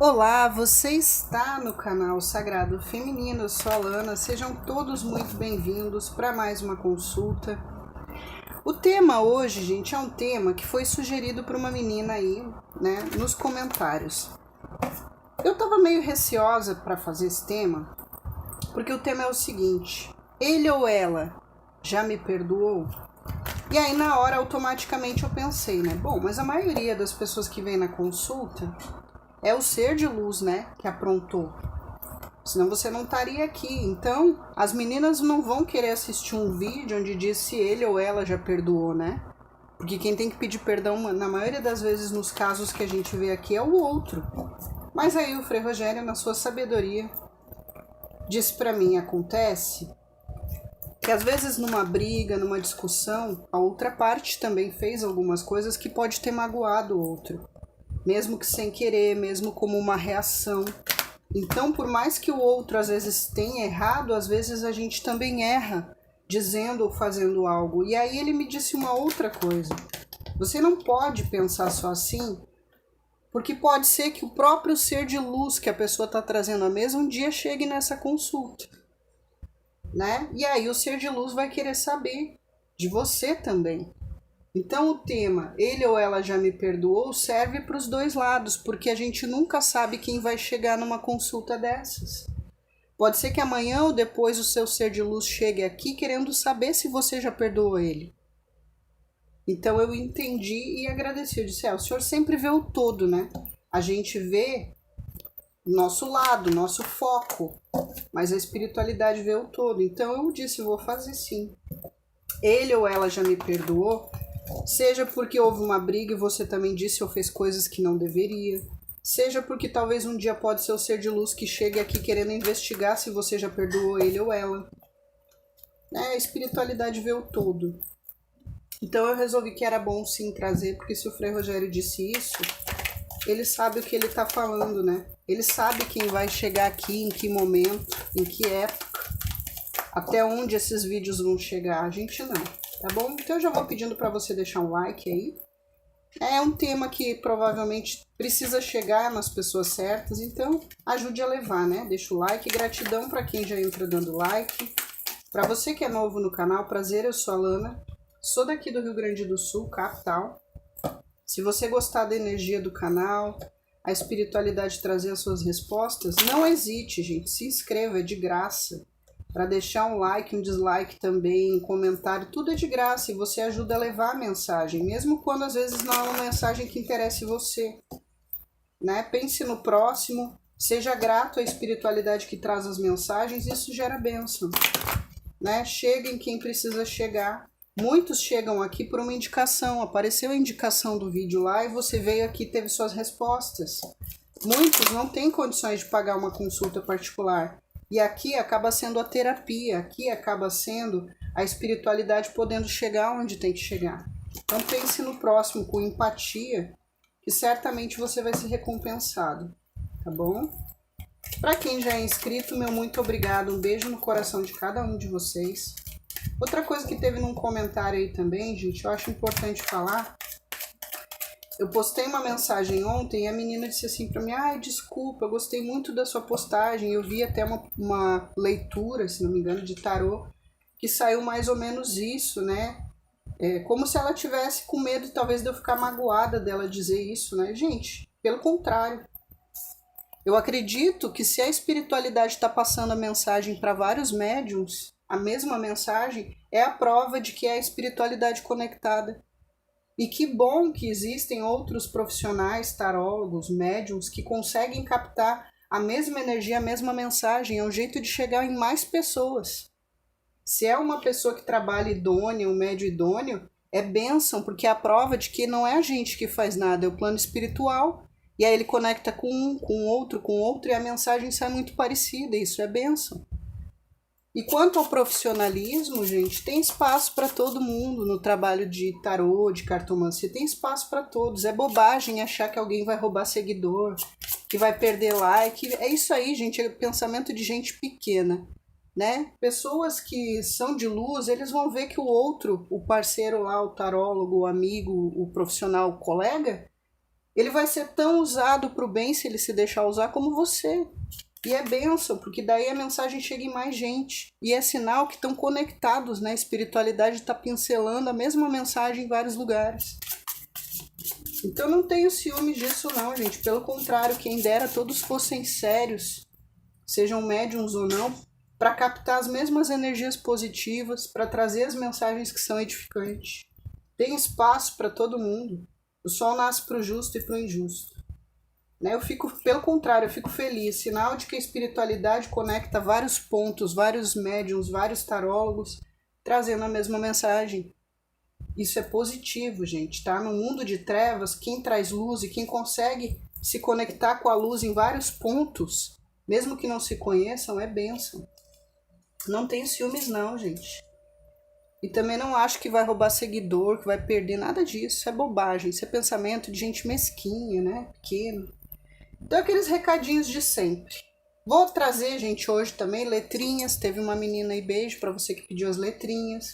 Olá, você está no canal Sagrado Feminino, eu sou a Lana, sejam todos muito bem-vindos para mais uma consulta. O tema hoje, gente, é um tema que foi sugerido por uma menina aí, né, nos comentários. Eu tava meio receosa para fazer esse tema, porque o tema é o seguinte: ele ou ela já me perdoou? E aí na hora automaticamente eu pensei, né, bom, mas a maioria das pessoas que vem na consulta é o ser de luz, né, que aprontou. Senão você não estaria aqui. Então, as meninas não vão querer assistir um vídeo onde diz se ele ou ela já perdoou, né? Porque quem tem que pedir perdão, na maioria das vezes, nos casos que a gente vê aqui, é o outro. Mas aí o Frei Rogério, na sua sabedoria, disse pra mim, acontece que às vezes numa briga, numa discussão, a outra parte também fez algumas coisas que pode ter magoado o outro. Mesmo que sem querer, mesmo como uma reação. Então, por mais que o outro às vezes tenha errado, às vezes a gente também erra, dizendo ou fazendo algo. E aí ele me disse uma outra coisa. Você não pode pensar só assim, porque pode ser que o próprio ser de luz que a pessoa está trazendo à mesa um dia chegue nessa consulta, né? E aí o ser de luz vai querer saber de você também. Então o tema, ele ou ela já me perdoou, serve para os dois lados, porque a gente nunca sabe quem vai chegar numa consulta dessas. Pode ser que amanhã ou depois o seu ser de luz chegue aqui querendo saber se você já perdoou ele. Então eu entendi e agradeci. Eu disse, o senhor sempre vê o todo, né? A gente vê o nosso lado, o nosso foco, mas a espiritualidade vê o todo. Então eu disse, vou fazer sim. Ele ou ela já me perdoou, seja porque houve uma briga e você também disse ou fez coisas que não deveria, seja porque talvez um dia pode ser o ser de luz que chegue aqui querendo investigar se você já perdoou ele ou ela. A espiritualidade vê o todo. Então eu resolvi que era bom sim trazer, porque se o Frei Rogério disse isso, ele sabe o que ele está falando, né? Ele sabe quem vai chegar aqui, em que momento, em que época, até onde esses vídeos vão chegar. A gente não. Tá bom? Então eu já vou pedindo para você deixar um like aí. É um tema que provavelmente precisa chegar nas pessoas certas, então ajude a levar, né? Deixa o like, gratidão para quem já entra dando like. Para você que é novo no canal, prazer, eu sou a Lana, sou daqui do Rio Grande do Sul, capital. Se você gostar da energia do canal, a espiritualidade trazer as suas respostas, não hesite, gente, se inscreva, é de graça. Para deixar um like, um dislike também, um comentário, tudo é de graça e você ajuda a levar a mensagem, mesmo quando às vezes não é uma mensagem que interesse você, né? Pense no próximo, seja grato à espiritualidade que traz as mensagens, isso gera bênção, né? Chega em quem precisa chegar. Muitos chegam aqui por uma indicação, apareceu a indicação do vídeo lá e você veio aqui e teve suas respostas. Muitos não têm condições de pagar uma consulta particular. E aqui acaba sendo a terapia, aqui acaba sendo a espiritualidade podendo chegar onde tem que chegar. Então pense no próximo com empatia, que certamente você vai ser recompensado, tá bom? Para quem já é inscrito, meu muito obrigado, um beijo no coração de cada um de vocês. Outra coisa que teve num comentário aí também, gente, eu acho importante falar. Eu postei uma mensagem ontem e a menina disse assim pra mim, desculpa, eu gostei muito da sua postagem, eu vi até uma leitura, se não me engano, de tarô, que saiu mais ou menos isso, né? Como se ela tivesse com medo talvez de eu ficar magoada dela dizer isso, né? Gente, pelo contrário. Eu acredito que se a espiritualidade está passando a mensagem para vários médiums, a mesma mensagem é a prova de que é a espiritualidade conectada. E que bom que existem outros profissionais, tarólogos, médiums, que conseguem captar a mesma energia, a mesma mensagem. É um jeito de chegar em mais pessoas. Se é uma pessoa que trabalha idônea, um médium idôneo, é bênção, porque é a prova de que não é a gente que faz nada, é o plano espiritual. E aí ele conecta com um, com outro, e a mensagem sai muito parecida. Isso é bênção. E quanto ao profissionalismo, gente, tem espaço para todo mundo no trabalho de tarô, de cartomancia, tem espaço para todos. É bobagem achar que alguém vai roubar seguidor, que vai perder like. É isso aí, gente, é pensamento de gente pequena, né? Pessoas que são de luz, eles vão ver que o outro, o parceiro lá, o tarólogo, o amigo, o profissional, o colega, Ele vai ser tão usado para o bem, se ele se deixar usar, como você. E é bênção, porque daí a mensagem chega em mais gente. E é sinal que estão conectados, né? A espiritualidade está pincelando a mesma mensagem em vários lugares. Então não tenho ciúmes disso não, gente. Pelo contrário, quem dera todos fossem sérios, sejam médiums ou não, para captar as mesmas energias positivas, para trazer as mensagens que são edificantes. Tem espaço para todo mundo. O sol nasce para o justo e para o injusto. Né? Pelo contrário, eu fico feliz. Sinal de que a espiritualidade conecta vários pontos, vários médiums, vários tarólogos, trazendo a mesma mensagem. Isso é positivo, gente, tá? No mundo de trevas, quem traz luz e quem consegue se conectar com a luz em vários pontos, mesmo que não se conheçam, é bênção. Não tenho ciúmes não, gente. E também não acho que vai roubar seguidor, que vai perder nada disso. É bobagem, isso é pensamento de gente mesquinha, né? Pequeno. Então, aqueles recadinhos de sempre. Vou trazer, gente, hoje também letrinhas. Teve uma menina aí, beijo pra você que pediu as letrinhas.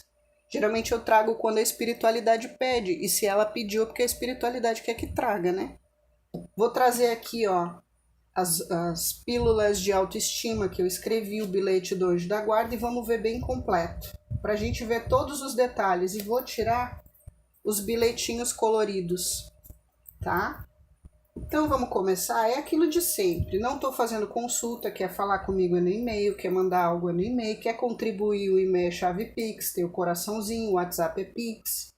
Geralmente eu trago quando a espiritualidade pede. E se ela pediu, é porque a espiritualidade quer que traga, né? Vou trazer aqui, ó, as pílulas de autoestima que eu escrevi, o bilhete do Anjo da Guarda, e vamos ver bem completo. Pra gente ver todos os detalhes. E vou tirar os bilhetinhos coloridos, tá? Então vamos começar, é aquilo de sempre, não estou fazendo consulta, quer falar comigo é no e-mail, quer mandar algo é no e-mail, quer contribuir, o e-mail é chave Pix, tem o coraçãozinho, o WhatsApp é Pix.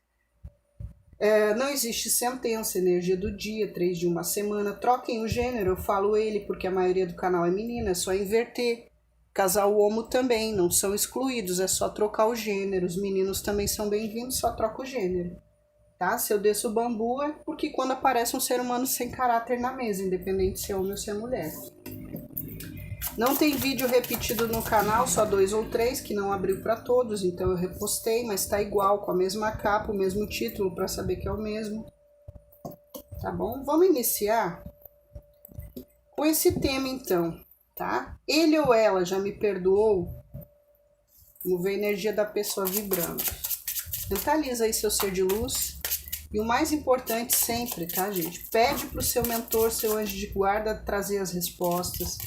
Não existe sentença, energia do dia, 3 de uma semana, troquem o gênero, eu falo ele porque a maioria do canal é menina, é só inverter. Casal homo também, não são excluídos, é só trocar o gênero, os meninos também são bem-vindos, só troca o gênero. Tá? Se eu desço o bambu é porque quando aparece um ser humano sem caráter na mesa, independente se é homem ou se é mulher. Não tem vídeo repetido no canal, só 2 ou 3, que não abriu para todos, então eu repostei, mas tá igual, com a mesma capa, o mesmo título, para saber que é o mesmo. Tá bom? Vamos iniciar com esse tema então, tá? Ele ou ela já me perdoou? Vamos ver a energia da pessoa vibrando. Mentaliza aí seu ser de luz. E o mais importante sempre, tá, gente? Pede para o seu mentor, seu anjo de guarda, trazer as respostas.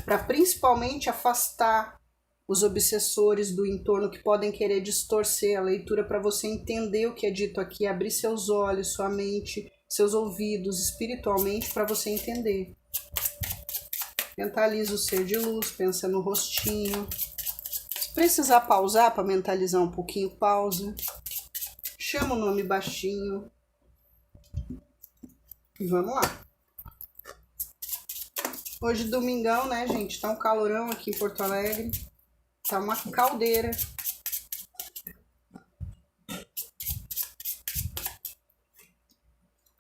Para principalmente afastar os obsessores do entorno que podem querer distorcer a leitura para você entender o que é dito aqui, abrir seus olhos, sua mente, seus ouvidos espiritualmente para você entender. Mentaliza o ser de luz, pensa no rostinho. Se precisar pausar para mentalizar um pouquinho, pausa. Chama o nome baixinho. E vamos lá. Hoje domingão, né, gente? Tá um calorão aqui em Porto Alegre. Tá uma caldeira.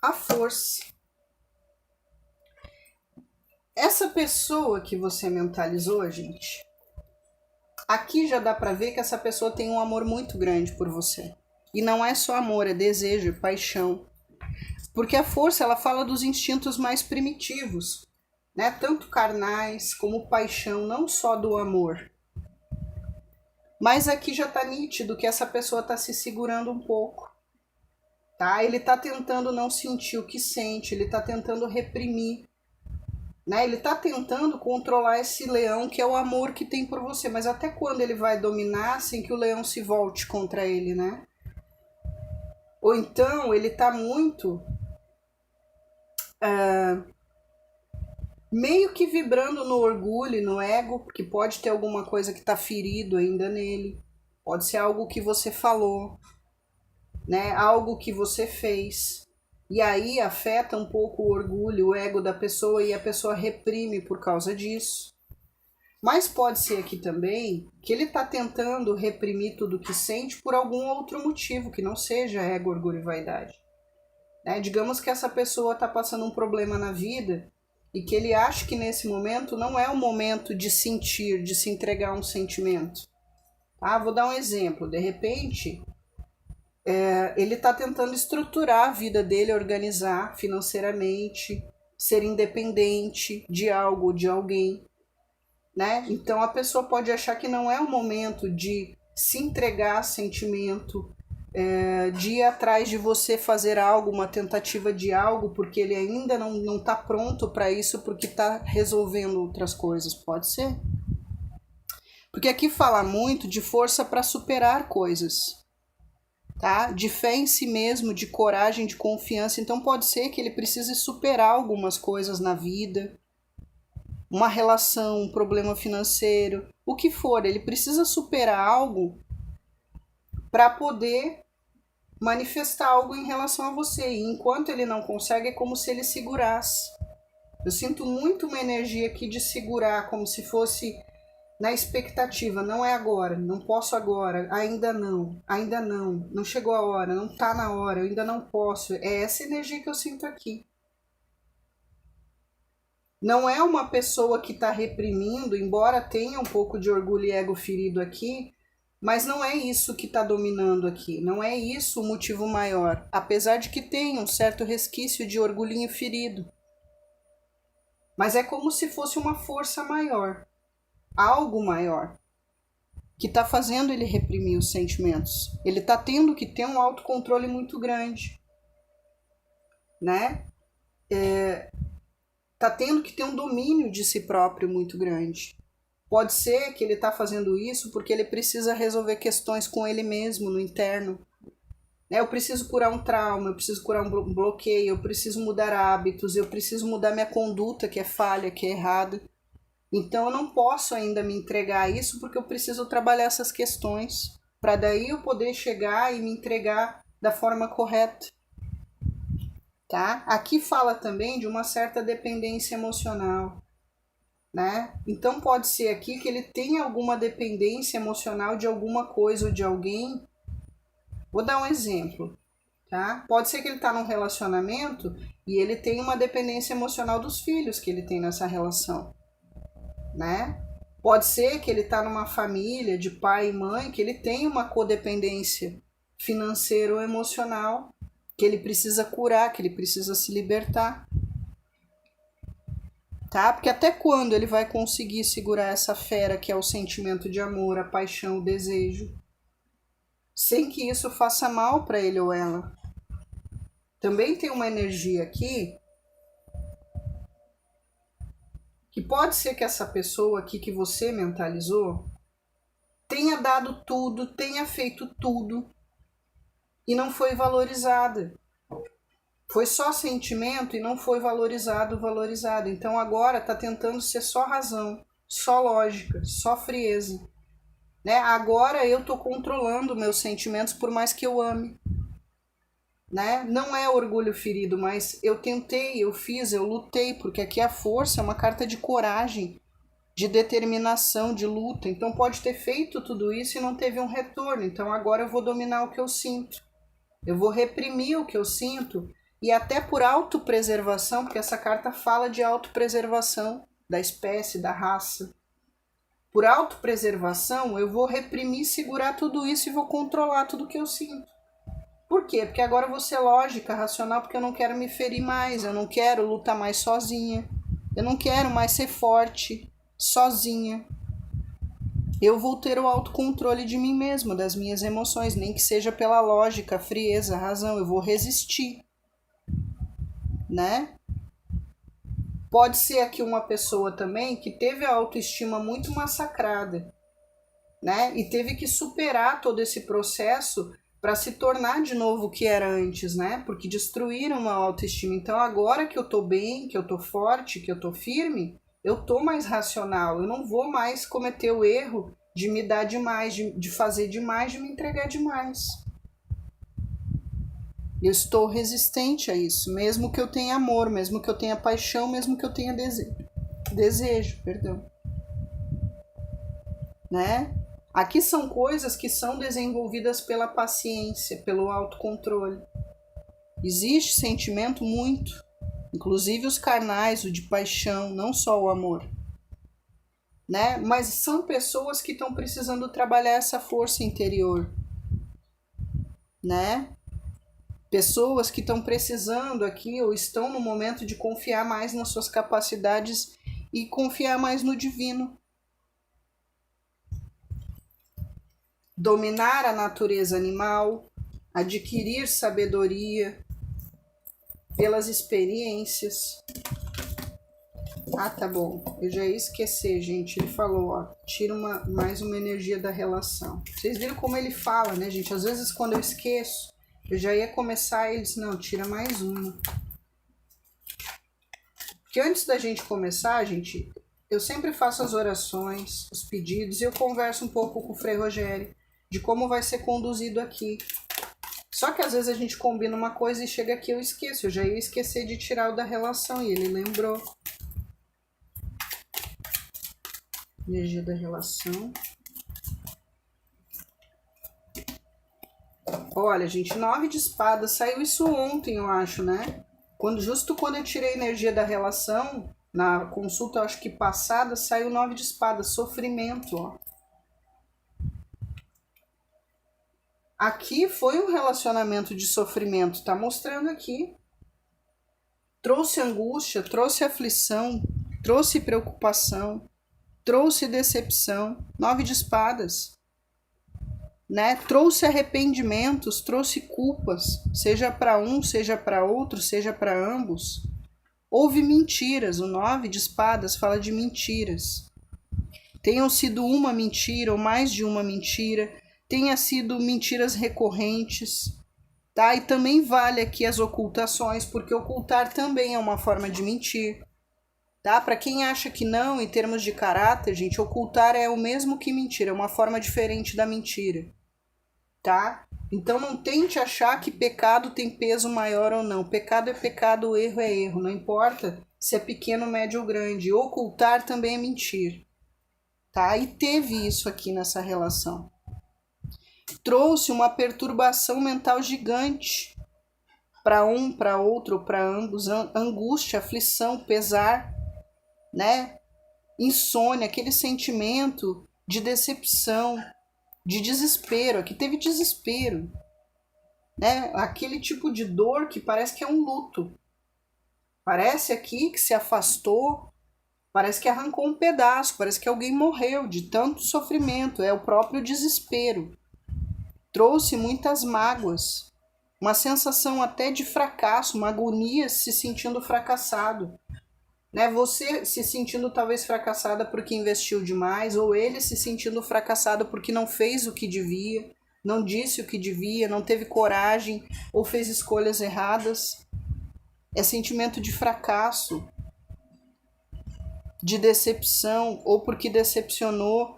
A força. Essa pessoa que você mentalizou, gente, aqui já dá pra ver que essa pessoa tem um amor muito grande por você. E não é só amor, é desejo, paixão. Porque a força, ela fala dos instintos mais primitivos, né? Tanto carnais como paixão, não só do amor. Mas aqui já tá nítido que essa pessoa tá se segurando um pouco, tá? Ele tá tentando não sentir o que sente, ele tá tentando reprimir, né? Ele tá tentando controlar esse leão que é o amor que tem por você. Mas até quando ele vai dominar sem que o leão se volte contra ele, né? Ou então ele está muito meio que vibrando no orgulho, no ego, porque pode ter alguma coisa que está ferido ainda nele. Pode ser algo que você falou, né? Algo que você fez. E aí afeta um pouco o orgulho, o ego da pessoa e a pessoa reprime por causa disso. Mas pode ser aqui também que ele está tentando reprimir tudo que sente por algum outro motivo, que não seja ego, orgulho e vaidade. Né? Digamos que essa pessoa está passando um problema na vida e que ele acha que nesse momento não é o momento de sentir, de se entregar a um sentimento. Ah, vou dar um exemplo. De repente, ele está tentando estruturar a vida dele, organizar financeiramente, ser independente de algo, de alguém. Né? Então a pessoa pode achar que não é o momento de se entregar a sentimento, de ir atrás de você fazer algo, uma tentativa de algo, porque ele ainda não está pronto para isso, porque está resolvendo outras coisas. Pode ser. Porque aqui fala muito de força para superar coisas, tá? De fé em si mesmo, de coragem, de confiança. Então pode ser que ele precise superar algumas coisas na vida, uma relação, um problema financeiro, o que for. Ele precisa superar algo para poder manifestar algo em relação a você. E enquanto ele não consegue, é como se ele segurasse. Eu sinto muito uma energia aqui de segurar, como se fosse na expectativa. Não é agora, não posso agora, ainda não chegou a hora, não tá na hora, eu ainda não posso. É essa energia que eu sinto aqui. Não é uma pessoa que está reprimindo, embora tenha um pouco de orgulho e ego ferido aqui, mas não é isso que está dominando aqui, não é isso o motivo maior, apesar de que tenha um certo resquício de orgulhinho ferido. Mas é como se fosse uma força maior, algo maior, que está fazendo ele reprimir os sentimentos. Ele está tendo que ter um autocontrole muito grande, né? Está tendo que ter um domínio de si próprio muito grande. Pode ser que ele está fazendo isso porque ele precisa resolver questões com ele mesmo, no interno. Eu preciso curar um trauma, eu preciso curar um bloqueio, eu preciso mudar hábitos, eu preciso mudar minha conduta que é falha, que é errada. Então eu não posso ainda me entregar a isso porque eu preciso trabalhar essas questões para daí eu poder chegar e me entregar da forma correta. Tá? Aqui fala também de uma certa dependência emocional. Né? Então pode ser aqui que ele tenha alguma dependência emocional de alguma coisa ou de alguém. Vou dar um exemplo, tá? Pode ser que ele está num relacionamento e ele tem uma dependência emocional dos filhos que ele tem nessa relação, né? Pode ser que ele está numa família de pai e mãe que ele tem uma codependência financeira ou emocional que ele precisa curar, que ele precisa se libertar. Tá? Porque até quando ele vai conseguir segurar essa fera que é o sentimento de amor, a paixão, o desejo, sem que isso faça mal para ele ou ela? Também tem uma energia aqui que pode ser que essa pessoa aqui que você mentalizou tenha dado tudo, tenha feito tudo e não foi valorizada. Foi só sentimento e não foi valorizado. Então agora está tentando ser só razão, só lógica, só frieza. Né? Agora eu estou controlando meus sentimentos por mais que eu ame. Né? Não é orgulho ferido, mas eu tentei, eu fiz, eu lutei, porque aqui a força é uma carta de coragem, de determinação, de luta. Então pode ter feito tudo isso e não teve um retorno. Então agora eu vou dominar o que eu sinto. Eu vou reprimir o que eu sinto. E até por autopreservação, porque essa carta fala de autopreservação da espécie, da raça. Por autopreservação, eu vou reprimir, segurar tudo isso e vou controlar tudo que eu sinto. Por quê? Porque agora eu vou ser lógica, racional, porque eu não quero me ferir mais, eu não quero lutar mais sozinha, eu não quero mais ser forte, sozinha. Eu vou ter o autocontrole de mim mesma, das minhas emoções, nem que seja pela lógica, frieza, razão, eu vou resistir. Né? Pode ser aqui uma pessoa também que teve a autoestima muito massacrada, né? E teve que superar todo esse processo para se tornar de novo o que era antes, né? Porque destruíram a autoestima. Então agora que eu tô bem, que eu tô forte, que eu tô firme, eu tô mais racional. Eu não vou mais cometer o erro de me dar demais, de fazer demais, de me entregar demais. Eu estou resistente a isso, mesmo que eu tenha amor, mesmo que eu tenha paixão, mesmo que eu tenha desejo, né? Aqui são coisas que são desenvolvidas pela paciência, pelo autocontrole. Existe sentimento muito, inclusive os carnais, o de paixão, não só o amor, né? Mas são pessoas que estão precisando trabalhar essa força interior, né? Pessoas que estão precisando aqui ou estão no momento de confiar mais nas suas capacidades e confiar mais no divino. Dominar a natureza animal, adquirir sabedoria pelas experiências. Ah, tá bom. Eu já ia esquecer, gente. Ele falou, ó, tira mais uma energia da relação. Vocês viram como ele fala, né, gente? Às vezes quando eu esqueço, eu já ia começar e ele disse, não, tira mais uma. Porque antes da gente começar, gente, eu sempre faço as orações, os pedidos, e eu converso um pouco com o Frei Rogério de como vai ser conduzido aqui. Só que às vezes a gente combina uma coisa e chega aqui eu esqueço. Eu já ia esquecer de tirar o da relação e ele lembrou. Energia da relação. Olha, gente, 9 de espadas. Saiu isso ontem, eu acho, né? Justo quando eu tirei a energia da relação, na consulta, acho que passada, saiu 9 de espadas. Sofrimento, ó. Aqui foi um relacionamento de sofrimento, tá mostrando aqui. Trouxe angústia, trouxe aflição, trouxe preocupação, trouxe decepção. 9 de espadas. Né? Trouxe arrependimentos, trouxe culpas, seja para um, seja para outro, seja para ambos. Houve mentiras, o 9 de espadas fala de mentiras. Tenham sido uma mentira ou mais de uma mentira, tenha sido mentiras recorrentes, tá? E também vale aqui as ocultações, porque ocultar também é uma forma de mentir. Tá? Para quem acha que não, em termos de caráter, gente, ocultar é o mesmo que mentir, é uma forma diferente da mentira. Tá? Então não tente achar que pecado tem peso maior ou não. Pecado é pecado, erro é erro. Não importa se é pequeno, médio ou grande. Ocultar também é mentir. Tá? E teve isso aqui nessa relação. Trouxe uma perturbação mental gigante. Para um, para outro, para ambos. Angústia, aflição, pesar, né? Insônia, aquele sentimento de decepção, de desespero. Aqui teve desespero, né? Aquele tipo de dor que parece que é um luto. Parece aqui que se afastou, parece que arrancou um pedaço, parece que alguém morreu de tanto sofrimento. É o próprio desespero. Trouxe muitas mágoas, uma sensação até de fracasso, uma agonia, se sentindo fracassado. Né, você se sentindo talvez fracassada porque investiu demais, ou ele se sentindo fracassado porque não fez o que devia, não disse o que devia, não teve coragem ou fez escolhas erradas. É sentimento de fracasso, de decepção, ou porque decepcionou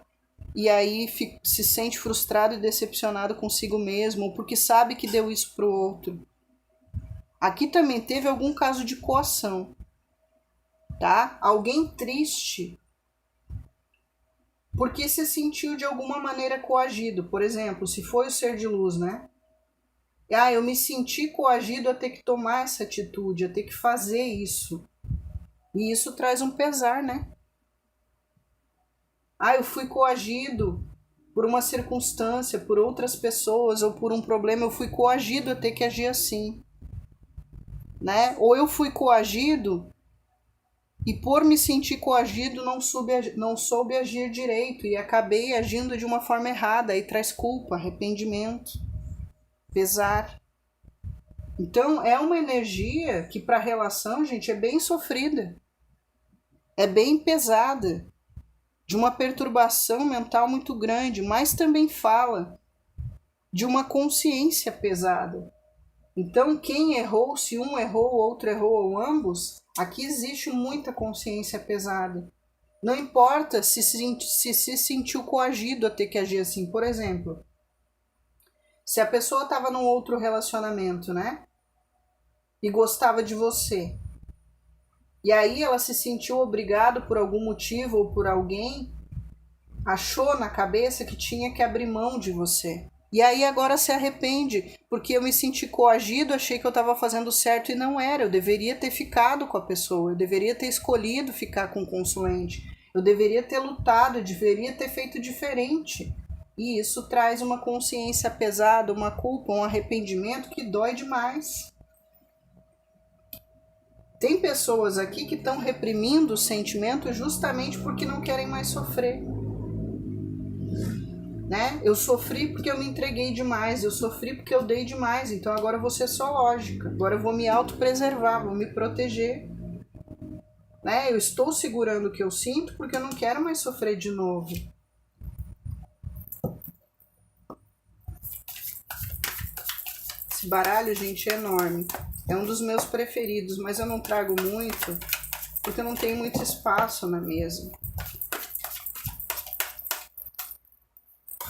e aí se sente frustrado e decepcionado consigo mesmo, ou porque sabe que deu isso para o outro. Aqui também teve algum caso de coação. Tá? Alguém triste porque se sentiu de alguma maneira coagido. Por exemplo, se foi o ser de luz, né? Eu me senti coagido a ter que tomar essa atitude, a ter que fazer isso. E isso traz um pesar, né? Eu fui coagido por uma circunstância, por outras pessoas ou por um problema. Eu fui coagido a ter que agir assim, né? Ou eu fui coagido e por me sentir coagido não soube agir direito e acabei agindo de uma forma errada. Aí traz culpa, arrependimento, pesar. Então é uma energia que para a relação, gente, é bem sofrida. É bem pesada. De uma perturbação mental muito grande. Mas também fala de uma consciência pesada. Então quem errou, se um errou, o outro errou ou ambos... Aqui existe muita consciência pesada. Não importa se sentiu coagido a ter que agir assim. Por exemplo, se a pessoa estava num outro relacionamento, né? E gostava de você. E aí ela se sentiu obrigada por algum motivo ou por alguém, achou na cabeça que tinha que abrir mão de você. E aí agora se arrepende, porque eu me senti coagido, achei que eu estava fazendo certo e não era. Eu deveria ter ficado com a pessoa, eu deveria ter escolhido ficar com o consulente. Eu deveria ter lutado, eu deveria ter feito diferente. E isso traz uma consciência pesada, uma culpa, um arrependimento que dói demais. Tem pessoas aqui que estão reprimindo o sentimento justamente porque não querem mais sofrer. né? Eu sofri porque eu me entreguei demais, eu sofri porque eu dei demais, então agora eu vou ser só lógica, agora eu vou me autopreservar, vou me proteger, né? Eu estou segurando o que eu sinto porque eu não quero mais sofrer de novo. Esse baralho, gente, é enorme. É um dos meus preferidos, mas eu não trago muito porque eu não tenho muito espaço na mesa.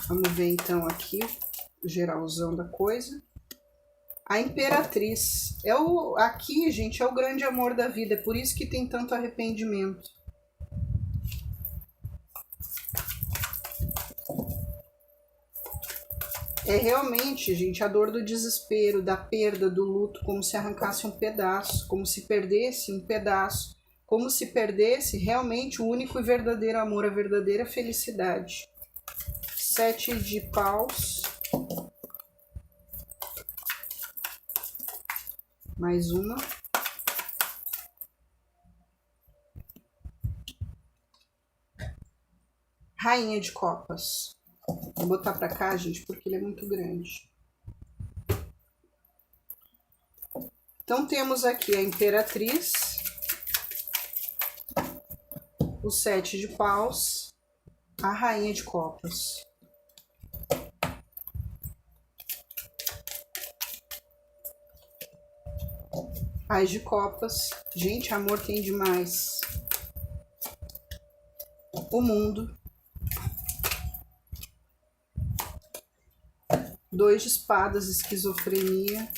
Vamos ver então aqui o geralzão da coisa. A Imperatriz. Aqui, gente, é o grande amor da vida. É por isso que tem tanto arrependimento. É realmente, gente, a dor do desespero, da perda, do luto, como se arrancasse um pedaço, como se perdesse um pedaço, como se perdesse realmente o único e verdadeiro amor, a verdadeira felicidade. 7 de paus. Mais uma. Rainha de copas. Vou botar pra cá, gente, porque ele é muito grande. Então temos aqui a Imperatriz, o 7 de paus, a Rainha de copas. Ás de copas. Gente, amor tem demais. O mundo. 2 de espadas, esquizofrenia,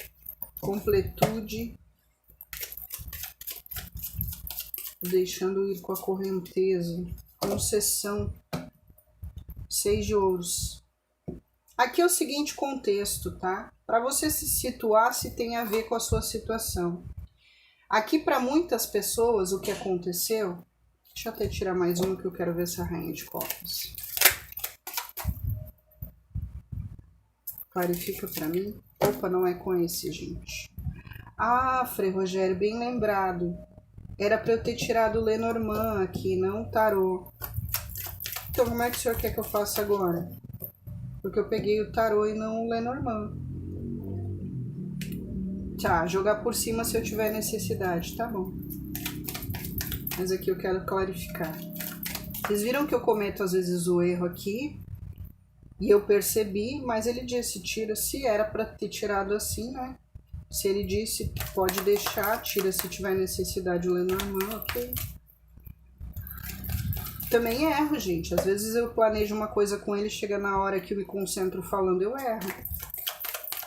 completude, deixando ir com a correnteza, concessão, 6 de ouros. Aqui é o seguinte contexto, tá? Para você se situar se tem a ver com a sua situação. Aqui para muitas pessoas o que aconteceu, deixa eu até tirar mais uma que eu quero ver essa Rainha de copas. Clarifica para mim. Opa, não é com esse, gente. Ah, Frei Rogério, bem lembrado. Era para eu ter tirado o Lenormand aqui, não o tarô. Então, como é que o senhor quer que eu faça agora? Porque eu peguei o tarô e não o Lenormand. Tá, jogar por cima se eu tiver necessidade, tá bom. Mas aqui eu quero clarificar. Vocês viram que eu cometo às vezes o erro aqui? E eu percebi, mas ele disse, tira se era para ter tirado assim, né? Se ele disse, pode deixar, tira se tiver necessidade, o Lenormand, ok. Também erro, gente. Às vezes eu planejo uma coisa com ele, chega na hora que eu me concentro falando, eu erro.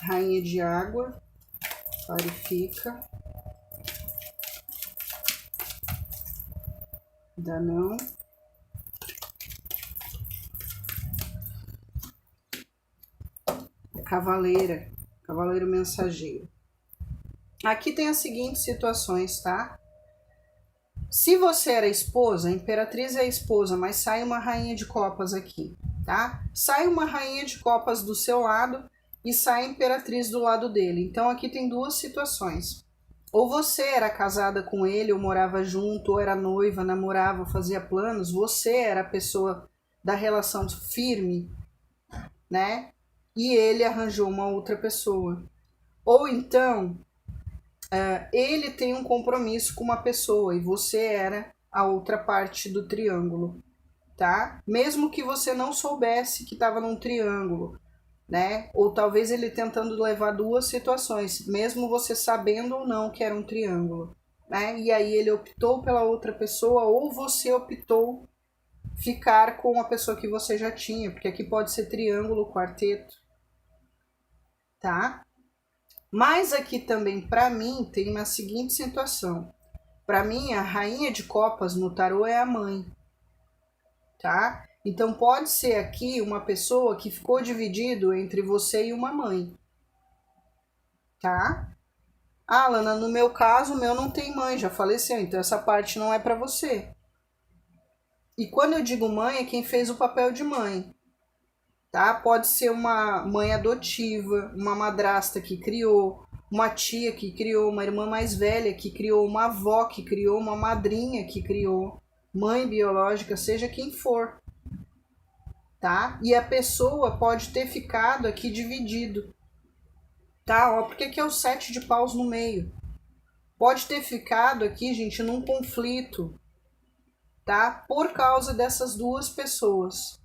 Rainha de água, clarifica. Ainda não. Cavaleira, cavaleiro mensageiro. Aqui tem as seguintes situações, tá? Se você era esposa, a Imperatriz é a esposa, mas sai uma Rainha de copas aqui, tá? Sai uma Rainha de copas do seu lado e sai a Imperatriz do lado dele. Então aqui tem duas situações. Ou você era casada com ele, ou morava junto, ou era noiva, namorava, fazia planos, você era a pessoa da relação firme, né? E ele arranjou uma outra pessoa. Ou então, ele tem um compromisso com uma pessoa e você era a outra parte do triângulo, tá? Mesmo que você não soubesse que estava num triângulo, né? Ou talvez ele tentando levar duas situações, mesmo você sabendo ou não que era um triângulo, né? E aí ele optou pela outra pessoa ou você optou ficar com a pessoa que você já tinha, porque aqui pode ser triângulo, quarteto, tá? Mas aqui também, para mim, tem uma seguinte situação. Para mim, a Rainha de copas no tarô é a mãe, tá? Então pode ser aqui uma pessoa que ficou dividido entre você e uma mãe, tá? Ah, Lana, no meu caso, o meu não tem mãe, já faleceu, então essa parte não é para você. E quando eu digo mãe, é quem fez o papel de mãe, tá? Pode ser uma mãe adotiva, uma madrasta que criou, uma tia que criou, uma irmã mais velha que criou, uma avó que criou, uma madrinha que criou, mãe biológica, seja quem for. tá? E a pessoa pode ter ficado aqui dividido, tá? Ó, porque aqui é o 7 de paus no meio. Pode ter ficado aqui, gente, num conflito, tá? Por causa dessas duas pessoas,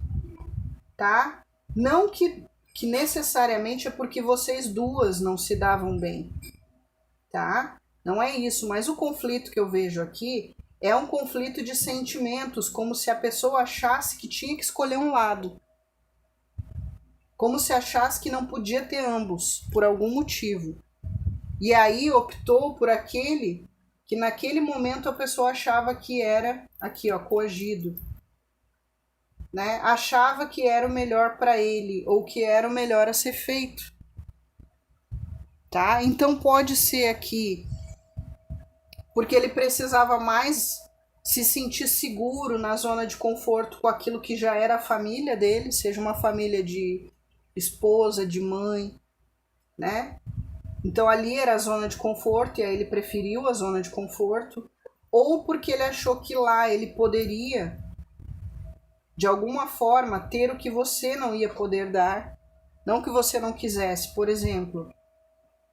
tá? Não que necessariamente é porque vocês duas não se davam bem, tá? Não é isso, mas o conflito que eu vejo aqui é um conflito de sentimentos, como se a pessoa achasse que tinha que escolher um lado. Como se achasse que não podia ter ambos, por algum motivo. E aí optou por aquele que naquele momento a pessoa achava que era, aqui ó, coagido. Né? Achava que era o melhor para ele, ou que era o melhor a ser feito. Tá? Então pode ser aqui porque ele precisava mais se sentir seguro na zona de conforto com aquilo que já era a família dele, seja uma família de esposa, de mãe, né? Então ali era a zona de conforto e aí ele preferiu a zona de conforto, ou porque ele achou que lá ele poderia, de alguma forma, ter o que você não ia poder dar, não que você não quisesse, por exemplo.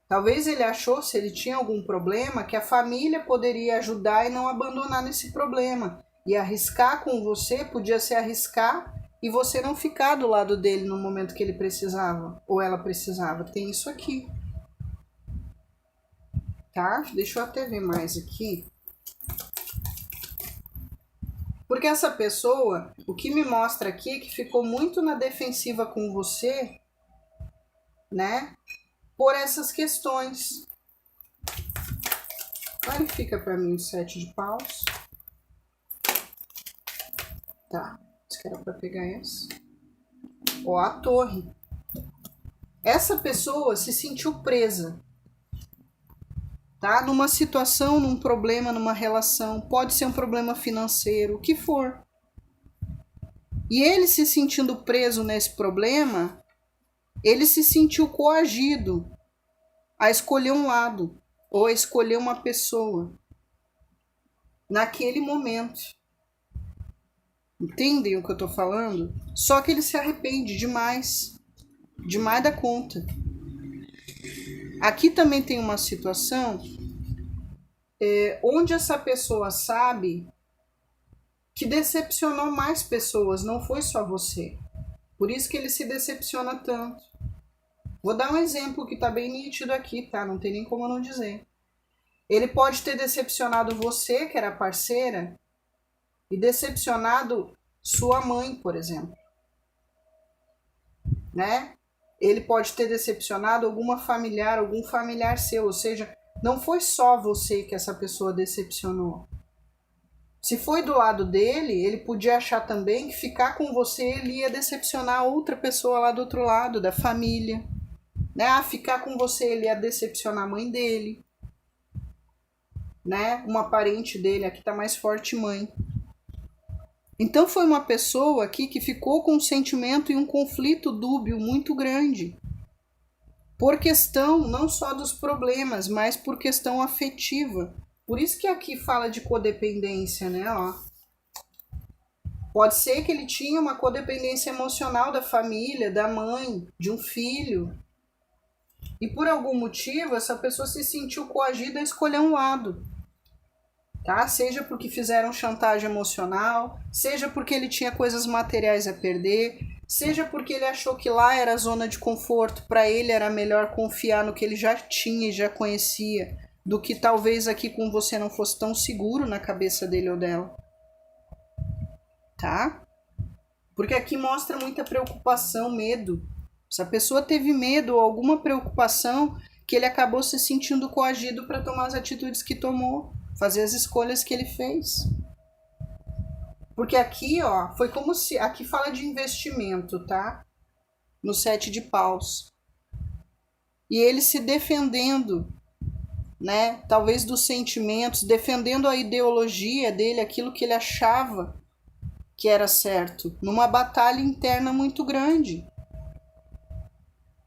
Talvez ele achou, se ele tinha algum problema, que a família poderia ajudar e não abandonar nesse problema. E arriscar com você podia ser arriscar e você não ficar do lado dele no momento que ele precisava, ou ela precisava. Tem isso aqui. Tá? Deixa eu até ver mais aqui. Porque essa pessoa, o que me mostra aqui é que ficou muito na defensiva com você, né? Por essas questões. Clarifica para mim o 7 de paus. Tá, isso que era para pegar essa. Ó, a torre. Essa pessoa se sentiu presa. Tá? Numa situação, num problema, numa relação. Pode ser um problema financeiro, o que for. E ele se sentindo preso nesse problema, ele se sentiu coagido a escolher um lado ou a escolher uma pessoa naquele momento. Entendem o que eu tô falando? Só que ele se arrepende demais da conta. Aqui também tem uma situação onde essa pessoa sabe que decepcionou mais pessoas, não foi só você. Por isso que ele se decepciona tanto. Vou dar um exemplo que tá bem nítido aqui, tá? Não tem nem como eu não dizer. Ele pode ter decepcionado você, que era parceira, e decepcionado sua mãe, por exemplo. Né? Ele pode ter decepcionado algum familiar seu, ou seja, não foi só você que essa pessoa decepcionou. Se foi do lado dele, ele podia achar também que ficar com você ele ia decepcionar outra pessoa lá do outro lado, da família. Né? Ah, ficar com você ele ia decepcionar a mãe dele. Né? Uma parente dele, aqui tá mais forte, mãe. Então foi uma pessoa aqui que ficou com um sentimento e um conflito dúbio muito grande. Por questão não só dos problemas, mas por questão afetiva. Por isso que aqui fala de codependência, né? Ó. Pode ser que ele tinha uma codependência emocional da família, da mãe, de um filho. E por algum motivo essa pessoa se sentiu coagida a escolher um lado. Tá? Seja porque fizeram chantagem emocional, seja porque ele tinha coisas materiais a perder, seja porque ele achou que lá era a zona de conforto, para ele era melhor confiar no que ele já tinha e já conhecia, do que talvez aqui com você não fosse tão seguro na cabeça dele ou dela. Tá? Porque aqui mostra muita preocupação, medo. Se a pessoa teve medo ou alguma preocupação, que ele acabou se sentindo coagido para tomar as atitudes que tomou, fazer as escolhas que ele fez. Porque aqui, ó, foi como se... Aqui fala de investimento, tá? No 7 de paus. E ele se defendendo, né? Talvez dos sentimentos, defendendo a ideologia dele, aquilo que ele achava que era certo, numa batalha interna muito grande.